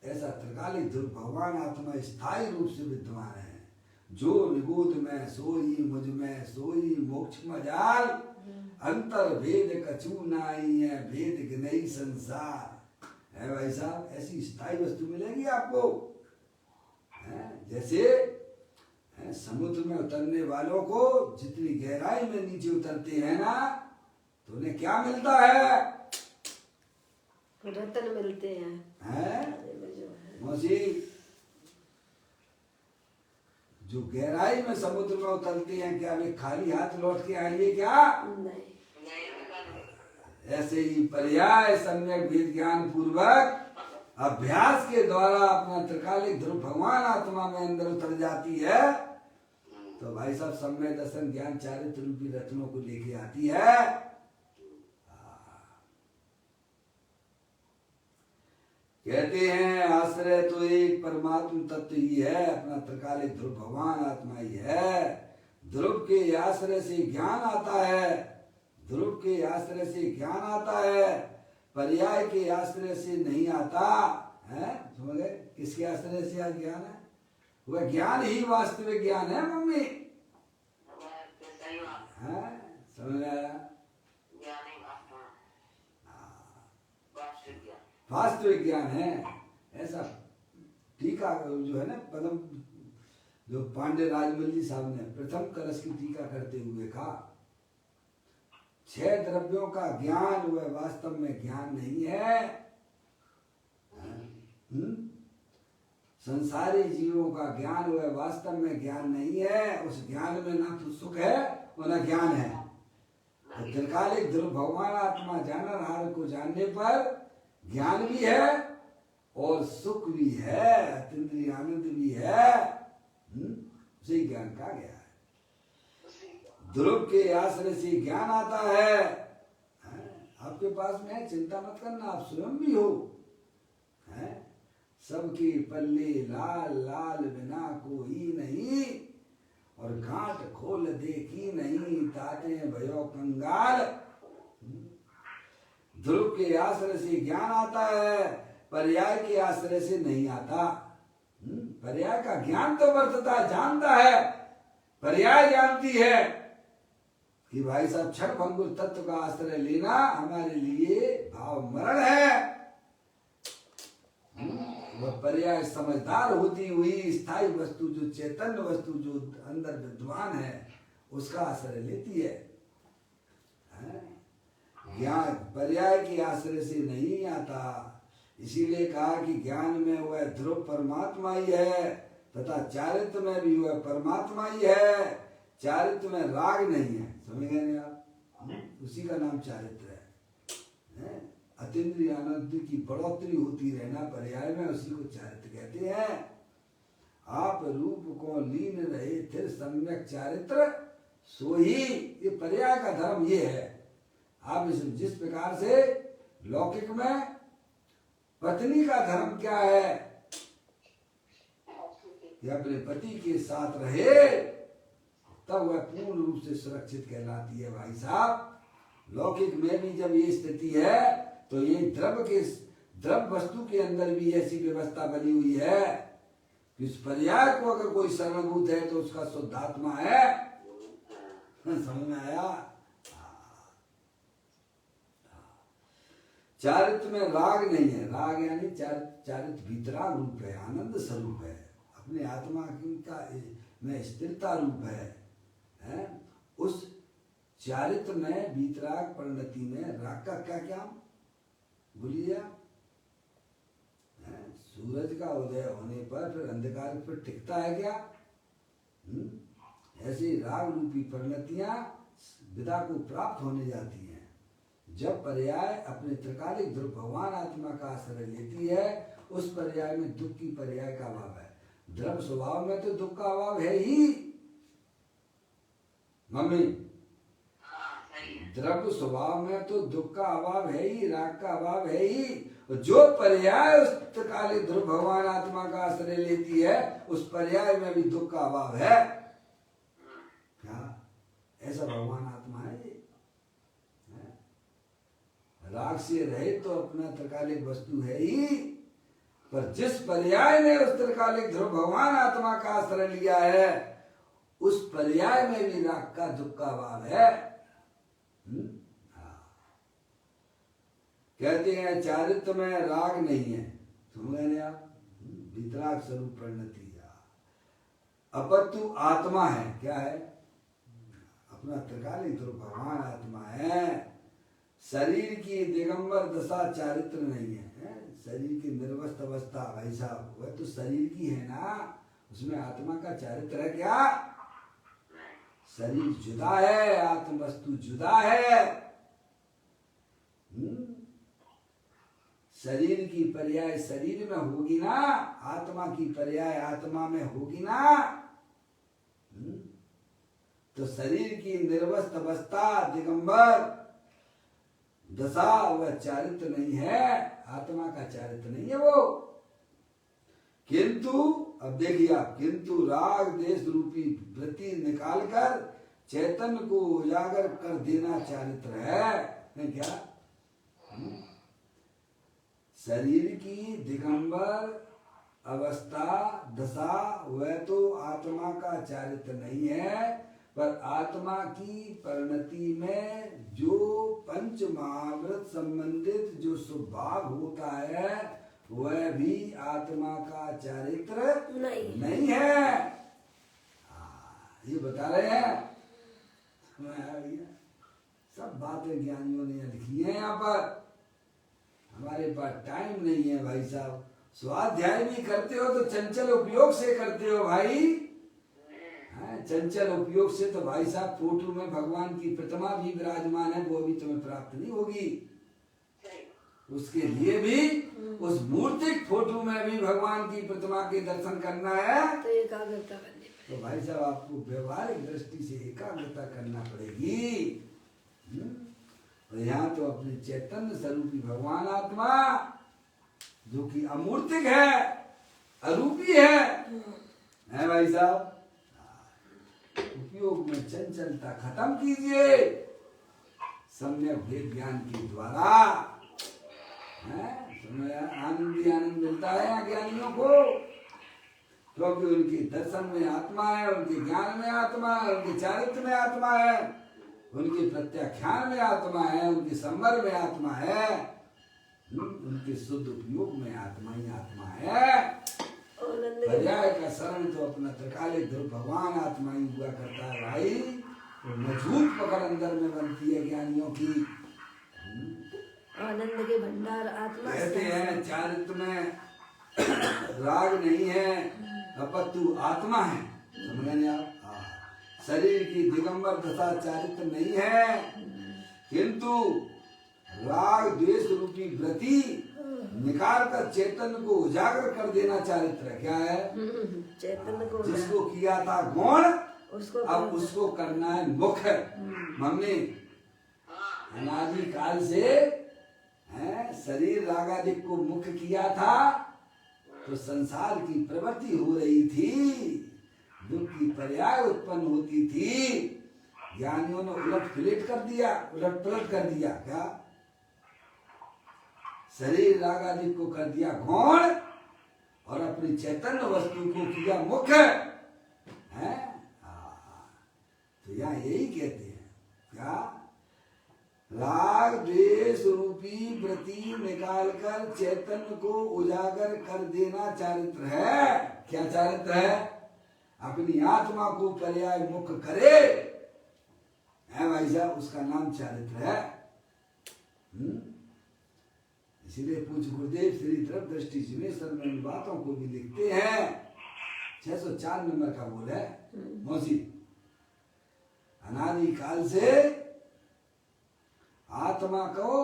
ऐसा त्रिकालिक ध्रुव भगवान आत्मा स्थायी रूप से विद्यमान है। जो निगूढ़ में सोई मुझ में सोई मोक्ष मजाल, अंतर भेद कछु नाई है भेद गिनई संसार। है भाई साहब, ऐसी स्थायी वस्तु मिलेगी आपको। जैसे समुद्र में उतरने वालों को जितनी गहराई में नीचे उतरते हैं ना, तो उन्हें क्या मिलता है? रत्न मिलते हैं। मौसी, जो गहराई में समुद्र में उतरते हैं, क्या वे खाली हाथ लौट के आएंगे क्या? नहीं। ऐसे ही पर्याय सम्यक वेद ज्ञान पूर्वक अभ्यास के द्वारा अपना त्रिकालिक ध्रुव भगवान आत्मा में अंदर उतर जाती है, तो भाई साहब सम्यक दर्शन ज्ञान चारित्र रूपी रत्नों को लेके आती है। कहते हैं आश्रय तो एक परमात्म तत्व ही है, अपना त्रिकालिक ध्रुव भगवान आत्मा ही है। ध्रुव के आश्रय से ज्ञान आता है, ध्रुव के आश्रय से ज्ञान आता है, पर्याय के आश्रय से नहीं आता है। समझ गए? किसके आश्रय से आज ज्ञान है? वह ज्ञान ही वास्तविक ज्ञान है मम्मी। समझ में आया? वास्तविक ज्ञान है ऐसा। टीका जो है ना, पदम जो पांडे राजमल जी साहब ने प्रथम कलश की टीका करते हुए कहा, 6 द्रव्यों का ज्ञान वह वास्तव में ज्ञान नहीं है। संसारी जीवों का ज्ञान वह वास्तव में ज्ञान नहीं है। उस ज्ञान में ना तो सुख है और ना ज्ञान है। तो त्रिकालिक ध्रुव भगवान आत्मा जानन हार को जानने पर ज्ञान भी है और सुख भी है, अतीन्द्रिय आनंद भी है। उसी ज्ञान कहा गया है। ध्रुव के आश्रय से ज्ञान आता है। आपके पास में है, चिंता मत करना, आप स्वयं भी हो। सबके पल्ले लाल लाल बिना कोई नहीं, और गांठ खोल देखी नहीं ताते भयो कंगाल। ध्रुव के आश्रय से ज्ञान आता है, पर्याय के आश्रय से नहीं आता। पर्याय का ज्ञान तो वर्तता जानता है, पर्याय जानती है कि भाई साहब क्षण भंगुर तत्व का आश्रय लेना हमारे लिए भाव मरण है। वह पर्याय समझदार होती हुई स्थायी वस्तु जो चैतन्य वस्तु जो अंदर विद्वान है उसका आश्रय लेती है। ज्ञान पर्याय के आश्रय से नहीं आता, इसीलिए कहा कि ज्ञान में वह ध्रुव परमात्मा ही है तथा चारित्र में भी वह परमात्मा ही है। चारित्र में राग नहीं है, समझ गए ना आप? उसी का नाम चारित्र है। अतीन्द्रिय आनंद की बढ़ोतरी होती रहना पर्याय में, उसी को चारित्र कहते हैं। आप रूप को लीन रहे फिर सम्यक चारित्र सो ही, ये पर्याय का धर्म ये है। आप जिस प्रकार से लौकिक में पत्नी का धर्म क्या है कि अपने पति के साथ रहे, तब वह पूर्ण रूप से सुरक्षित कहलाती है। भाई साहब लौकिक में भी जब ये स्थिति है तो ये द्रव्य वस्तु के अंदर भी ऐसी व्यवस्था बनी हुई है कि उस पर्याय को अगर कोई सर्वभूत है तो उसका शुद्ध आत्मा है। समझ में आया? चारित्र में राग नहीं है। राग यानी चारित्र भीतराग रूप है, आनंद स्वरूप है, अपने आत्मा का में स्थिरता रूप है। उस चारित्र में भीतराग परिणति में राग का क्या क्या बोलिए? सूरज का उदय होने पर फिर अंधकार पर टिकता है क्या? ऐसे राग रूपी परिणतियां विदा को प्राप्त होने जाती हैं। जब पर्याय अपने त्रिकालिक ध्रुव भगवान आत्मा का आश्रय लेती है, उस पर्याय में दुख की पर्याय का अभाव है। द्रव्य स्वभाव में तो दुख का अभाव है ही मम्मी, द्रव्य स्वभाव में तो दुख का अभाव है ही, राग का अभाव है ही। जो पर्याय उस त्रिकालिक ध्रुव भगवान आत्मा का आश्रय लेती है, उस पर्याय में भी दुख का अभाव है। क्या ऐसा भगवान आत्मा है? राग से रहित तो अपना त्रिकालिक वस्तु है ही, पर जिस पर्याय ने उस त्रिकालिक ध्रुव भगवान आत्मा का आश्रय लिया है, उस पर्याय में भी राग का दुख का अभाव है। कहते हैं चारित्र में राग नहीं है, समझ गए आप? वितराग स्वरूप परिणति। अपतु आत्मा है, क्या है? अपना त्रिकालिक ध्रुव भगवान आत्मा है। शरीर की दिगंबर दशा चारित्र नहीं है। शरीर की निर्वस्त अवस्था भाई साहब वह तो शरीर की है ना, उसमें आत्मा का चारित्र है क्या? शरीर जुदा है, आत्म वस्तु जुदा है। शरीर की पर्याय शरीर में होगी ना, आत्मा की पर्याय आत्मा में होगी ना। तो शरीर की निर्वस्त अवस्था दिगंबर दशा वह चारित्र नहीं है, आत्मा का चारित्र नहीं है वो। किंतु अब देखिए आप, किंतु राग देश रूपी वृत्ति निकालकर चैतन्य को उजागर कर देना चारित्र है। नहीं क्या? शरीर की दिगंबर अवस्था दशा वह तो आत्मा का चारित्र नहीं है, पर आत्मा की परिणति में जो पंच महावृत संबंधित जो स्वभाव होता है वह भी आत्मा का चारित्र नहीं है। ये बता रहे हैं। सब बातें ज्ञानियों ने लिखी है यहाँ पर, हमारे पास टाइम नहीं है भाई साहब। स्वाध्याय भी करते हो तो चंचल उपयोग से करते हो भाई। चंचल उपयोग से तो भाई साहब फोटो में भगवान की प्रतिमा भी विराजमान है, वो भी तुम्हें प्राप्त नहीं होगी। उसके लिए भी उस मूर्तिक फोटो में भी भगवान की प्रतिमा के दर्शन करना है तो एकाग्रता करनी पड़ेगी। तो भाई साहब आपको व्यवहारिक दृष्टि से एकाग्रता करना पड़ेगी। और यहाँ तो अपने चैतन्य स्वरूपी भगवान आत्मा जो कि अमूर्तिक है, अरूपी है भाई साहब। उपयोग में चंचलता खत्म कीजिए सम्यक भेद ज्ञान के द्वारा। आनंद ही आनंद मिलता है ज्ञानियों को। क्योंकि उनके दर्शन में आत्मा है, उनके ज्ञान में आत्मा है, उनके चारित्र में आत्मा है, उनके प्रत्याख्यान में आत्मा है, उनके संवर में आत्मा है, उनके शुद्ध उपयोग में आत्मा ही आत्मा है। पर्याय का शरण तो अपना त्रिकालिक ध्रुव भगवान आत्मा ही हुआ करता है भाई। मजबूत पकड़ अंदर में बनती है ज्ञानियों की। आनंद के भंडार आत्मा कहते हैं चारित्र में राग नहीं है, अपितु आत्मा है। समझ गए आप? शरीर की दिगंबर दशा चारित्र नहीं है, किंतु राग द्वेष रूपी व्रति निकाल कर चेतन को उजागर कर देना चारित्र है। क्या है? चैतन्य को जिसको किया था गौण, उसको अब उसको करना है मुख्य। मम्मी अनादि काल से शरीर रागादिक को मुख्य किया था, तो संसार की प्रवृत्ति हो रही थी, दुख की पर्याय उत्पन्न होती थी। ज्ञानियों ने उलट पलट कर दिया, उलट पलट कर दिया। क्या? शरीर रागादिक को कर दिया गौण और अपनी चैतन्य वस्तु को किया मुख्य है। तो यहाँ यही कहते हैं क्या? राग द्वेष रूपी वृत्ति निकालकर चैतन्य को उजागर कर देना चारित्र है। क्या चारित्र है? अपनी आत्मा को पर्याय मुख्य करे है भाई साहब, उसका नाम चारित्र है। इसीलिए पूज्य गुरुदेव श्री तरफ दृष्टि जिनेश्वर में इन बातों को भी लिखते हैं। 604 नंबर का बोल है मौसी। अनादि काल से आत्मा को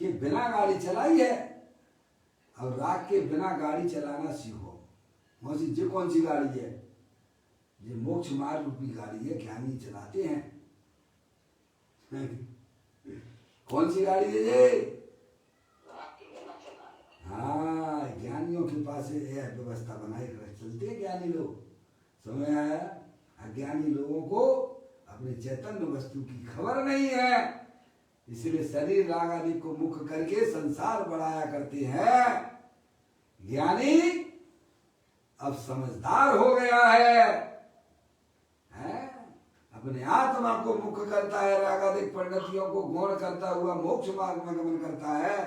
के बिना गाड़ी चलाई है, और राग के बिना गाड़ी चलाना सीखो। मौसी जी कौन सी गाड़ी है? ये मोक्ष मार्ग रूपी गाड़ी है, ज्ञानी चलाते हैं। कौन सी गाड़ी है ये? हाँ, ज्ञानियों के पास यह व्यवस्था बनाए चलते हैं ज्ञानी लोग। समझ आया? अज्ञानी लोगों को अपने चैतन्य वस्तु की खबर नहीं है, इसलिए शरीर राग आदि को मुख्य करके संसार बढ़ाया करते हैं। ज्ञानी अब समझदार हो गया है, अपने आत्मा को मुख्य करता है, रागादिक परिणतियों को गौण करता हुआ मोक्ष मार्ग में गमन करता है,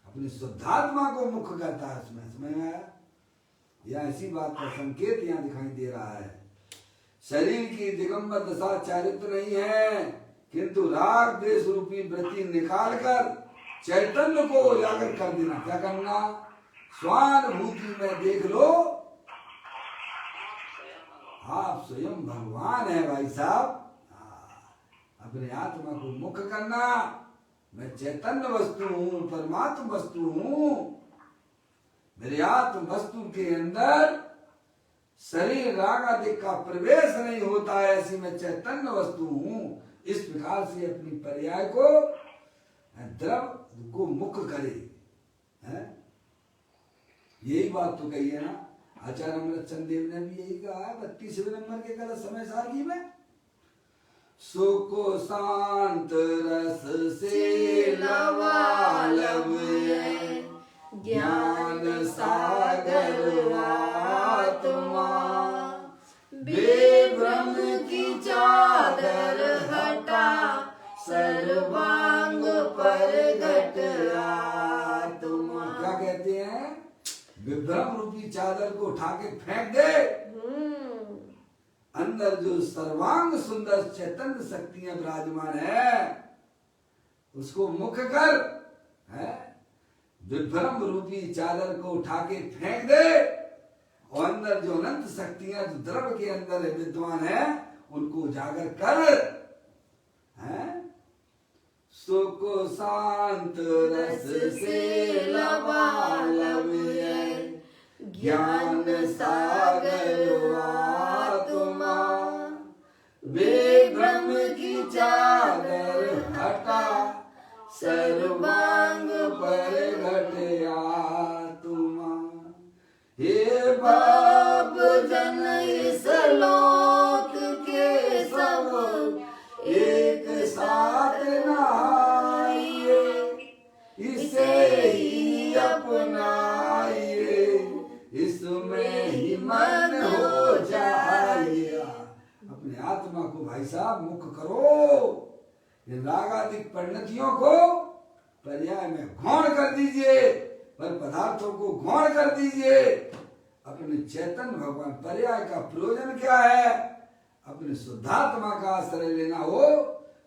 अपनी शुद्धात्मा को मुख्य करता है। उसमें समझ में आया? यह इसी बात का संकेत यहाँ दिखाई दे रहा है। शरीर की दिगंबर दशा चारित्र नहीं है, किंतु राग द्वेष रूपी वृत्ति निकालकर चैतन्य को उजागर कर देना। क्या करना? स्वानुभूति में देख लो आप स्वयं भगवान है भाई साहब। अपने आत्मा को मुख्य करना, मैं चैतन्य वस्तु हूँ, परमात्म वस्तु हूँ। मेरे आत्म वस्तु के अंदर शरीर राग आदि का प्रवेश नहीं होता है, ऐसी मैं चैतन्य वस्तु हूँ। इस प्रकार से अपनी पर्याय को द्रव को मुख्य करे है। यही बात तो कही है ना आचार्य अमृतचंद देव ने भी यही कहा है 32वें नंबर के कल समय सारगी में। सुख शांत रस से लवालब ज्ञान सागर आत्मा, बेभ्रम की चादर हटा सर्वांग पर घट आत्मा। क्या कहते हैं? विभ्रम रूपी चादर को उठा के फेंक दे, अंदर जो सर्वांग सुंदर चैतन्य शक्तियां विराजमान है उसको मुख्य कर है। विभ्रम रूपी चादर को उठा के फेंक दे, और अंदर जो अनंत शक्तियां जो द्रव्य के अंदर विद्यमान है उनको उजागर कर है। सुख शांत रस से लबालब ज्ञान सागर आत्मा, बेभ्रम की चादर हटा सर्वांग पर घट आत्मा। हे बाप जन इस लोक के सब एक साथ नहाइए, इसे ही अपनाइए, इसमें मग्न हो जाइए। अपने आत्मा को भाई साहब मुक्त करो, इन रागादिक परिणतियों को पर्याय में गौण कर दीजिए, पर पदार्थों को गौण कर दीजिए। अपने चैतन्य भगवान पर्याय का प्रयोजन क्या है? अपने शुद्धात्मा का आश्रय लेना हो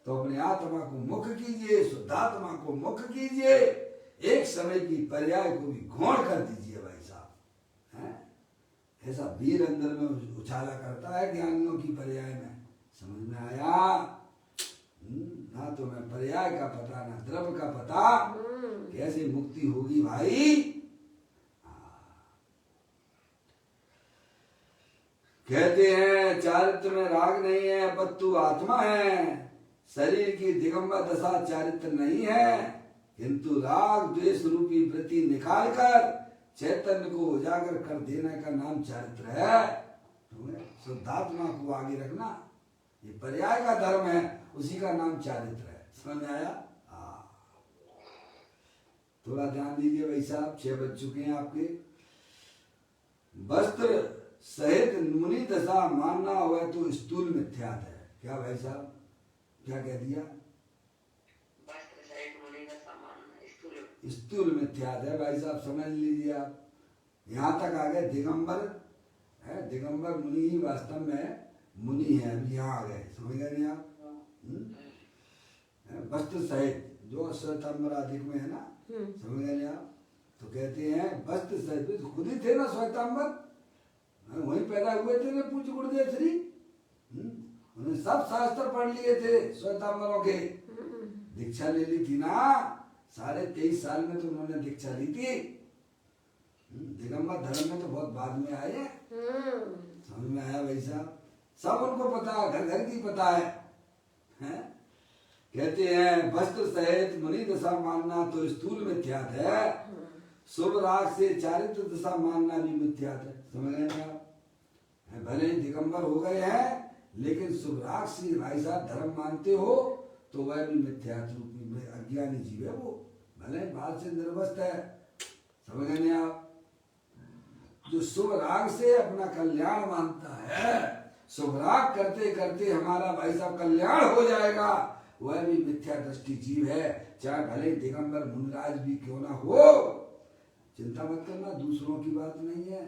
तो अपने आत्मा को मुख कीजिए, शुद्धात्मा को मुख कीजिए, एक समय की पर्याय को भी गौण कर दीजिए भाई साहब। हैं? ऐसा वीर अंदर में उछाला करता है ज्ञानियों की पर्याय में। समझ में आया? ना तो मैं पर्याय का पता ना द्रव्य का पता, कैसे मुक्ति होगी भाई? कहते हैं चारित्र में राग नहीं है, पत्तु आत्मा है। शरीर की दिगंबर दशा चारित्र नहीं है, किंतु राग द्वेष रूपी वृत्ति निकाल कर चैतन्य को उजागर कर देने का नाम चारित्र है। तुम्हें शुद्धात्मा को आगे रखना, ये पर्याय का धर्म है, उसी का नाम चारित्र है। समझ में आया? थोड़ा ध्यान दीजिए भाई साहब, 6 बज चुके हैं आपके। वस्त्र सहित मुनि दशा मानना हुआ तो स्थूल मिथ्यात है। क्या भाई साहब, क्या कह दिया? स्थूल मिथ्यात है भाई साहब, समझ लीजिए आप। यहाँ तक आ गए दिगंबर है, दिगंबर मुनि ही वास्तव में मुनि है। अभी यहाँ आ गए, समझ गए नहीं आप? वस्त्र सहित जो श्वेतांबर अधिक में है ना, समझ गए नहीं आप? तो कहते हैं वस्त्र सहित, खुद ही थे ना श्वेतांबर, वहीं पैदा हुए थे ना पूज्य गुरुदेव श्री। उन्होंने सब शास्त्र पढ़ लिए थे श्वेतांबरों के, दीक्षा ले ली थी ना, 23.5 साल में तो उन्होंने दीक्षा ली थी। दिगंबर धर्म में तो बहुत बाद में आए हैं। समझ में आया भाई साहब? सब उनको पता है, घर घर की पता है, हैं? कहते हैं वस्त्र सहित मुनि दशा मानना तो स्थूल मिथ्यात है, शुभ राग से चारित्र दशा मानना भी मिथ्यात है। समझ रहे हैं आप? भले ही दिगंबर हो गए हैं, लेकिन शुभ राग से भाई साहब धर्म मानते हो तो वह भी मिथ्यात रूपी में अज्ञानी जीव है वो, भले बाहर से निर्वस्त है। समझ गए आप? जो शुभ राग से अपना कल्याण मानता है, शुभ राग करते करते हमारा भाई साहब कल्याण हो जाएगा, वह भी मिथ्या दृष्टि जीव है, चाहे भले दिगंबर मुनिराज भी क्यों ना हो। चिंता मत करना, दूसरों की बात नहीं है,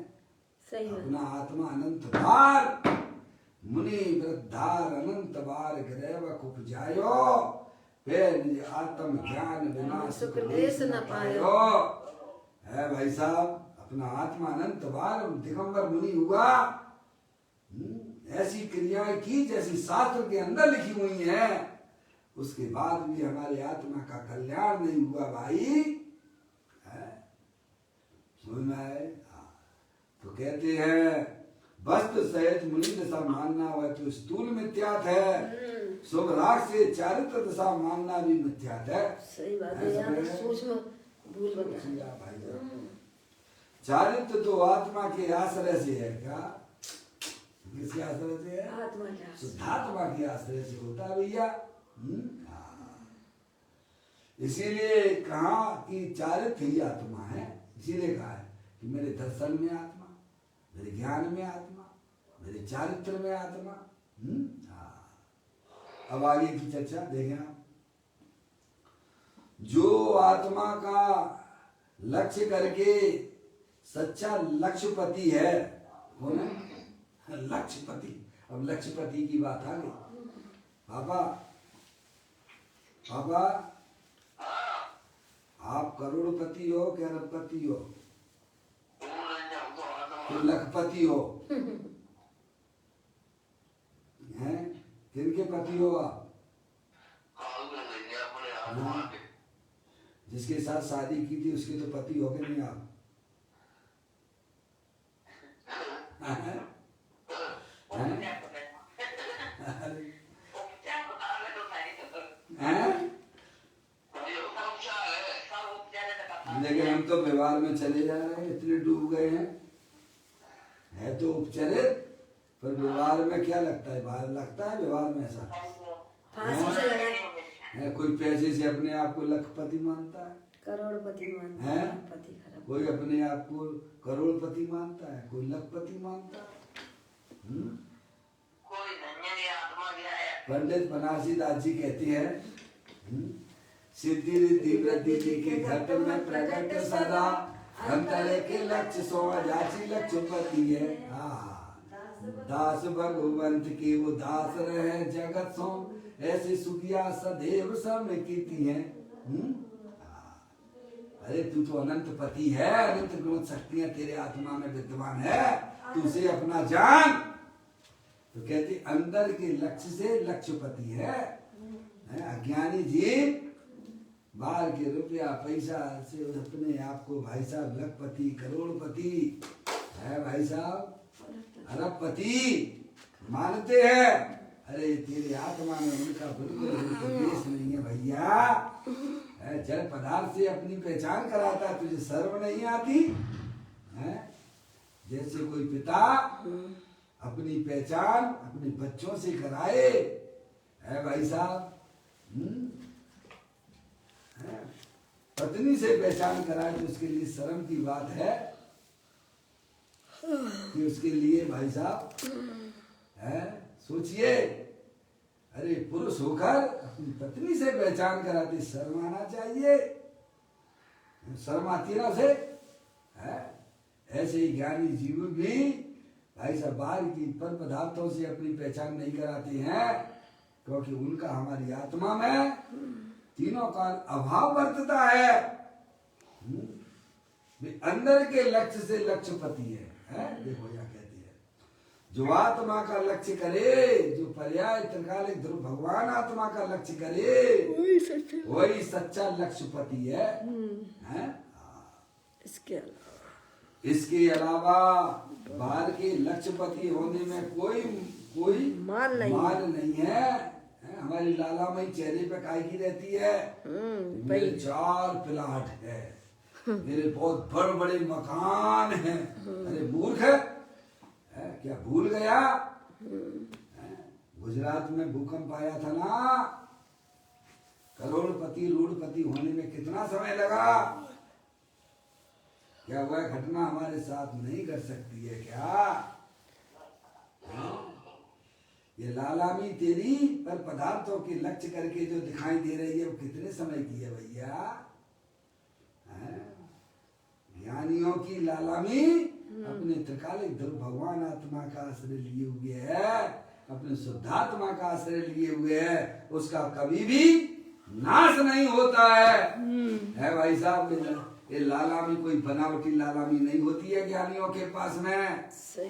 अपना आत्मा अनंत बार मुनि वृद्धार अनंत बार ग्रह उपजायो, फिर निज आत्म ज्ञान बिना सुख लेस न पायो। है भाई साहब, अपना आत्मा अनंत बार दिगंबर मुनि हुआ, ऐसी क्रियाएं की जैसी शास्त्र के अंदर लिखी हुई हैं, उसके बाद भी हमारे आत्मा का कल्याण नहीं हुआ भाई। समझ में आए? तो कहते हैं वस्त्र सहित मुनि दशा मानना हुआ तो स्थूल मिथ्यात है, शुभ राग से चारित्र दशा मानना भी मिथ्यात है। सही बात है यार, सूक्ष्म भूल बता भाई। चारित्र तो आत्मा के आश्रय से है। क्या? किसके आश्रय से है? आत्मा के, शुद्धात्मा के आश्रय से होता है भैया। इसीलिए कहा कि चारित्र ही आत्मा है, इसीलिए कहा है कि मेरे दर्शन में आत्मा, मेरे ज्ञान में आत्मा, मेरे चारित्र में आत्मा। अब आगे की चर्चा देखें आप। जो आत्मा का लक्ष्य करके सच्चा लक्ष्यपति है, कौन है? लक्ष्यपति। अब लक्ष्यपति की बात आ गई। पापा पापा, आप करोड़पति हो क्या अरबपति हो? तो लखपति हो हैं? किनके पति हो आप? जिसके साथ शादी की थी उसके तो पति हो गए नहीं आप? लेकिन हम तो व्यवहार में चले जा रहे हैं, इतने डूब गए हैं। है तो उपचरित, पर व्यवहार में क्या लगता है? बाहर लगता है व्यवहार में ऐसा। है कोई पैसे से अपने आप को लखपति मानता है? करोड़पति मानता हैं? है, पति खराब। कोई अपने आप को करोड़पति मानता है? कोई लखपति मानता है? कोई धन्य की आत्मा गया है। पंडित बनारसी दास जी कहते हैं, सिद्धि रिद्धि वृद्धि जी के घट में प्रकट सदा, अंतरे के लक्ष्य सो जाची लक्ष्यपति है। दास भगवंत की वो दास रहे जगत सो, ऐसे सुखिया सदैव समय कीती है। अरे तू तो अनंत पति है, अनंत गुण शक्तियां तेरे आत्मा में विद्यमान है, तू उसे अपना जान। तो कहती अंदर के लक्ष्य से लक्ष्यपति है। अज्ञानी जीव बाहर के रुपया पैसा से अपने आप को भाई साहब लखपति करोड़पति है, भाई साहब अरबपति मानते हैं। अरे तेरे आत्मा में उनका बिल्कुल उपदेश नहीं है भैया। जड़ पदार्थ से अपनी पहचान कराता, तुझे शर्म नहीं आती है? जैसे कोई पिता अपनी पहचान अपने बच्चों से कराए है भाई साहब, पत्नी से पहचान कराए तो उसके लिए शर्म की बात है कि उसके लिए भाई साहब है। सोचिए, अरे पुरुष होकर अपनी पत्नी से पहचान कराते शर्म आना चाहिए। शर्म आती ना उसे है? ऐसे ही ज्ञानी जीव भी भाई साहब बाहर की पर पदार्थों से अपनी पहचान नहीं कराते हैं, क्योंकि उनका हमारी आत्मा में तीनों का अभाव बरतता है। अंदर के लक्ष्य से लक्ष्यपति है। देखो क्या कहती है, जो आत्मा का लक्ष्य करे, जो पर्याय त्रिकालिक ध्रुव भगवान आत्मा का लक्ष्य करे, वही सच्चा लक्ष्यपति है? इसके अलावा बाहर के लक्ष्यपति होने में कोई माल नहीं है। हमारी लालामयी चेहरे पे काय की रहती है, मेरे 4 प्लाट है, मेरे बहुत बड़े बड़े मकान हैं। अरे मूर्ख है, क्या भूल गया? गुजरात में भूकंप आया था ना, करोड़पति रूढ़पति होने में कितना समय लगा? क्या वह घटना हमारे साथ नहीं कर सकती है क्या? ये लालामी तेरी पर पदार्थों के लक्ष्य करके जो दिखाई दे रही है वो कितने समय की है भैया? ज्ञानियों की लालामी अपने त्रिकालिक ध्रुव भगवान आत्मा का आश्रय लिए हुए है, अपने शुद्धात्मा का आश्रय लिए हुए है, उसका कभी भी नाश नहीं होता है भाई साहब। ये लालामी कोई बनावटी लालामी नहीं होती है ज्ञानियों के पास में। सही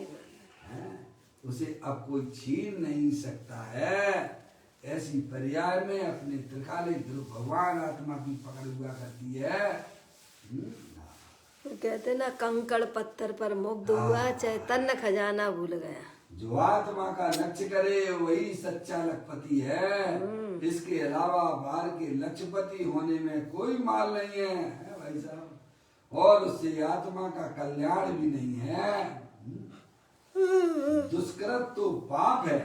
है? उसे अब कोई छीन नहीं सकता है। ऐसी पर्याय में अपने त्रिकालिक ध्रुव भगवान आत्मा की पकड़ हुआ करती है। कहते ना कंकड़ पत्थर पर मुग्ध हुआ, चैतन्य खजाना भूल गया। जो आत्मा का लक्ष्य करे वही सच्चा लखपति है। इसके अलावा बाहर के लक्ष्यपति होने में कोई माल नहीं है भाई साहब, और उससे आत्मा का कल्याण भी नहीं है। दुष्कृत तो पाप है,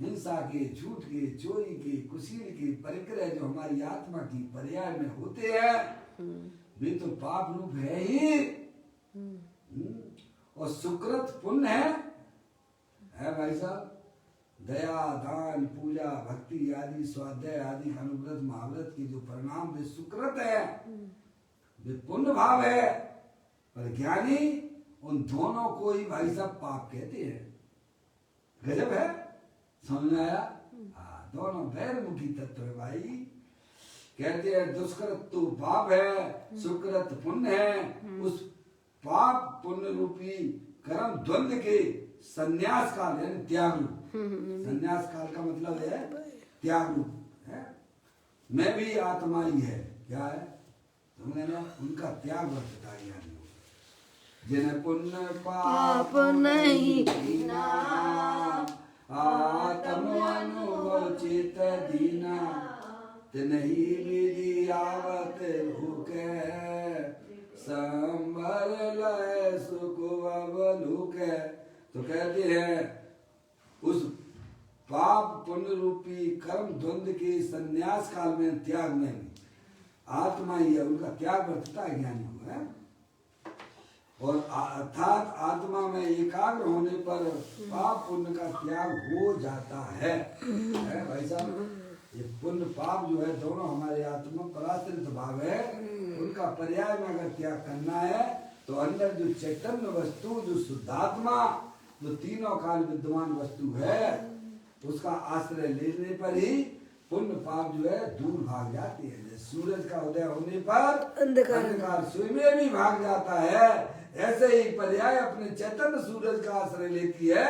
हिंसा के, झूठ के, चोरी के, कुशील के परिक्रय जो हमारी आत्मा की पर्याय में होते हैं वे तो पाप रूप है ही। और सुकृत पुण्य है भाई साहब। दया, दान, पूजा, भक्ति आदि, स्वाध्याय आदि, अनुव्रत, महाव्रत की जो परिणाम वे सुकृत है, वे पुण्य भाव है। पर ज्ञानी उन दोनों को ही भाई साहब पाप कहते हैं। गजब है, समझ में आया? दोनों बैरमुखी तत्व है भाई। कहते हैं दुष्कृत तो पाप है, सुकृत पुण्य है। उस पाप पुण्य रूपी कर्म द्वंद्व के संन्यास काल यानी त्याग रूप। संन्यास काल का मतलब है त्याग रूप है। मैं भी आत्मा ही है, क्या है तुमने ना उनका त्याग बरतता है। जिन्हें पुण्य पाप नहीं कीना, आत्म अनुभव चित दीना, तिन्ही विधि आवत भूखे, संभल लय सुख अवलुक। तो कहते हैं उस पाप पुण्य रूपी कर्म द्वंद्व के संन्यास काल में, त्याग में भी आत्मा ही है, उनका त्याग वर्तता है ज्ञानियों में। और अर्थात आत्मा में एकाग्र होने पर पाप पुण्य का त्याग हो जाता है भाई साहब। ये पुण्य पाप जो है दोनों हमारे आत्मा पराश्रित भाव है, उनका पर्याय में अगर त्याग करना है तो अंदर जो चैतन्य वस्तु, जो शुद्धात्मा, जो तीनों काल विद्यमान वस्तु है, उसका आश्रय लेने पर ही पुण्य पाप जो है दूर भाग जाती है। जैसे सूरज का उदय होने पर अंधकार स्वयं में भी भाग जाता है, ऐसे ही पर्याय अपने चैतन्य सूरज का आश्रय लेती है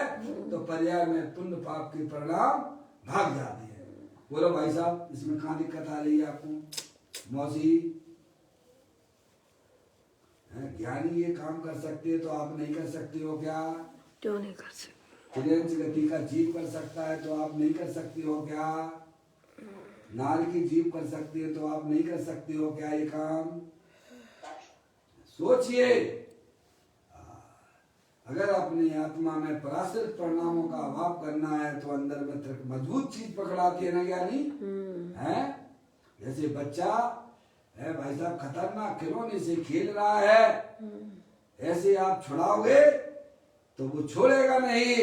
तो पर्याय में पुण्य पाप के परिणाम भाग जाते हैं। बोलो भाई साहब, इसमें कहाँ दिक्कत आ रही है आपको? मौसी, ज्ञानी ये काम कर सकते तो आप नहीं कर सकते हो क्या? क्यों नहीं कर सकते? त्रियंच गति का जीव कर सकता है तो आप नहीं कर सकते हो क्या? नार की जीव कर सकती है तो आप नहीं कर सकते हो क्या ये काम? सोचिए, अगर अपनी आत्मा में पराश्रित परिणामों का अभाव करना है तो अंदर में मजबूत चीज पकड़ाती है ना ज्ञानी है। जैसे बच्चा है भाई साहब, खतरनाक खिलौने से खेल रहा है, ऐसे आप छुड़ाओगे तो वो छोड़ेगा नहीं।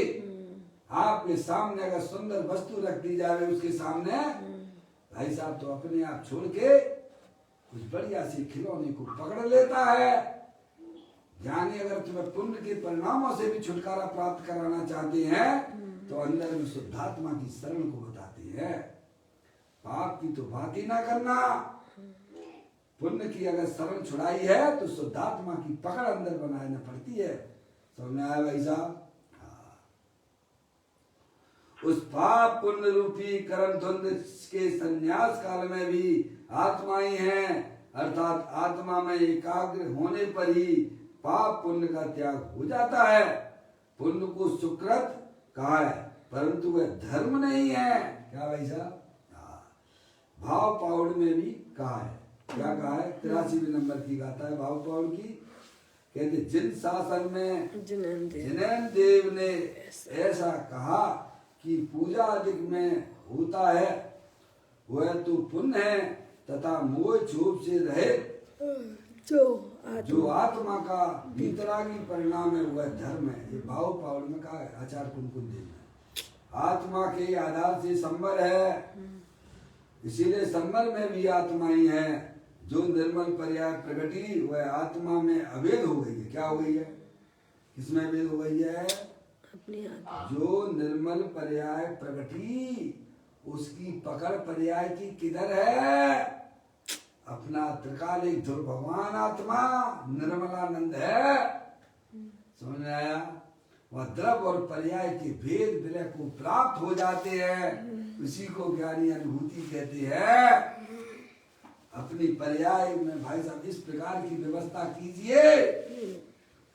आपके सामने अगर सुंदर वस्तु रख दी जाए उसके सामने भाई साहब, तो अपने आप छोड़ के कुछ बढ़िया सी खिलौने को पकड़ लेता है। ज्ञानी अगर तुम्हें पुण्य के परिणामों से भी छुटकारा प्राप्त कराना चाहते हैं तो अंदर में शुद्धात्मा की शरण को बताते हैं। पाप की तो बात ही ना करना, पुण्य की अगर शरण छुड़ाई है तो शुद्धात्मा की पकड़ अंदर बनाना पड़ती है। समझ में आया भाई साहब? उस पाप पुण्य रूपी कर्म द्वंद्व के संन्यास काल में भी आत्मा ही है, अर्थात आत्मा में एकाग्र होने पर ही पाप पुण्य का त्याग हो जाता है। पुण्य को सुकृत कहा है परंतु वह धर्म नहीं है। क्या भाई साहब? भाव पाउड़ में भी कहा है, क्या कहा है? 83वें नंबर की गाथा है भाव पाउड़ की। कहते जिन शासन में जिनैन देव ने ऐसा कहा कि पूजा अधिक में होता है वह तो पुण्य है तथा मोह क्षोभ से रहे जो आत्मा का भीतरागी परिणाम है वह धर्म है। ये भाव पाउड़ में कहा है आचार्य कुमकुम देव ने। आत्मा के आधार से संबर है, इसीलिए संबर में भी आत्मा ही है। जो निर्मल पर्याय प्रगति वह आत्मा में अभेद हो गई है। क्या हो गई है? किसमें अभेद हो गई है? जो निर्मल पर्याय प्रगति उसकी पकड़ पर्याय की किधर है? अपना त्रिकालिक ध्रुव भगवान आत्मा निर्मलानंद है। समझ में आया? वह द्रव और पर्याय के भेद विलय को प्राप्त हो जाते हैं, उसी को ज्ञानी अनुभूति कहते हैं। अपनी पर्याय में भाई साहब इस प्रकार की व्यवस्था कीजिए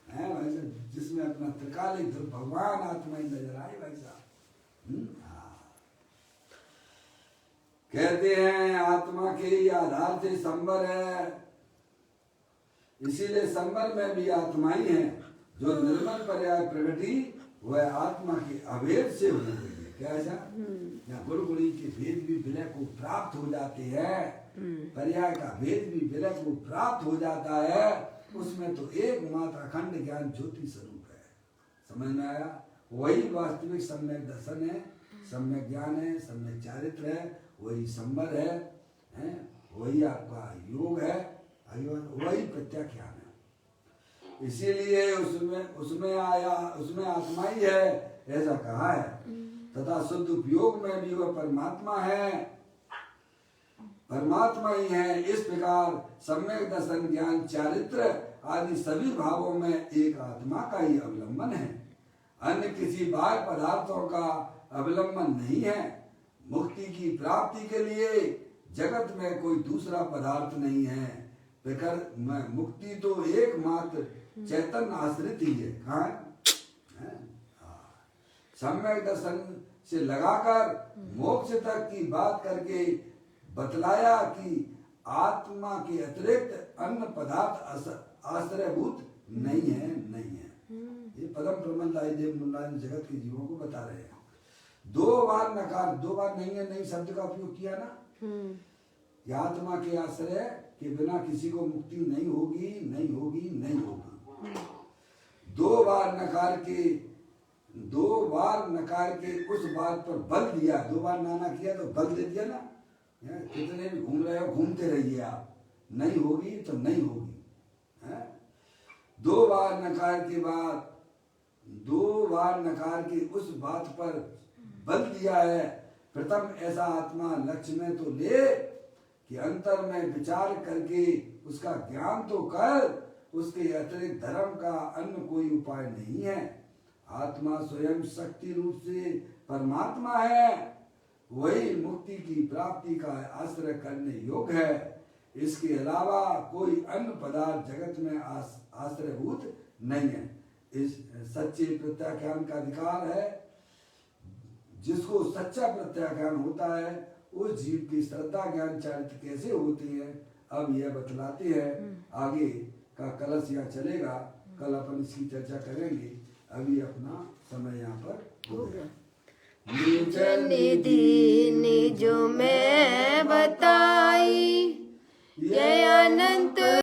है भाई साहब, जिसमें अपना त्रिकालिक ध्रुव भगवान आत्मा ही नजर आए भाई साहब। कहते हैं आत्मा के ही आधार से संबर है, इसीलिए संबर में भी आत्मा ही है। जो निर्मल पर्याय प्रगति वह आत्मा के अभेद से हो गई है। क्या ऐसा? या गुरुगुणी के भेद भी विलय को प्राप्त हो जाते हैं, पर्याय का भेद भी विलय को प्राप्त हो जाता है। उसमें तो एकमात्र अखंड ज्ञान ज्योति स्वरूप है। समझ में आया? वही वास्तविक सम्यक दर्शन है, सम्यक ज्ञान है, सम्यक चारित्र है, वही संबर है, वही आपका योग है, वही प्रत्यक्ष ज्ञान है। इसीलिए उसमें आत्मा ही है ऐसा कहा है। तथा शुद्ध उपयोग में भी वह परमात्मा है, परमात्मा ही है। इस प्रकार सम्यक दर्शन ज्ञान चारित्र आदि सभी भावों में एक आत्मा का ही अवलंबन है, अन्य किसी बाह्य पदार्थों का अवलंबन नहीं है। मुक्ति की प्राप्ति के लिए जगत में कोई दूसरा पदार्थ नहीं है। मुक्ति तो एकमात्र चैतन्य आश्रित ही है। कहाँ है? सम्यक दर्शन से लगाकर मोक्ष तक की बात करके बतलाया कि आत्मा के अतिरिक्त अन्य पदार्थ आश्रयभूत नहीं है। ये पदम प्रबंध देव मुल्ला जगत के जीवों को बता रहे हैं। दो बार नकार, दो बार नहीं है नहीं शब्द का उपयोग किया ना। हम्म। यह आत्मा के आश्रय के बिना किसी को मुक्ति नहीं होगी, नहीं होगी, नहीं होगी। दो बार नकार के उस बात पर बल दिया, दो बार नाना किया तो बल दे दिया ना। कितने भी घूम रहे हो, घूमते रहिए आप, नहीं होगी तो नहीं होगी। दो बार नकार के उस बात पर बल दिया है। प्रथम ऐसा आत्मा लक्ष्य में तो ले कि अंतर में विचार करके उसका ज्ञान तो कर, उसके अतिरिक्त धर्म का अन्य कोई उपाय नहीं है। आत्मा स्वयं शक्ति रूप से परमात्मा है, वही मुक्ति की प्राप्ति का आश्रय करने योग्य है। इसके अलावा कोई अन्य पदार्थ जगत में आश्रयभूत नहीं है। इस सच्चे प्रत्याख्यान का अधिकार है। जिसको सच्चा प्रत्याख्यान होता है उस जीव की श्रद्धा ज्ञान चारित्र कैसे होते हैं, अब यह बतलाते हैं। आगे का कलश यहाँ चलेगा, कल अपन इसकी चर्चा करेंगे। अभी अपना समय यहाँ पर हो गया। निज निधि निजो में बताई, ये अनंत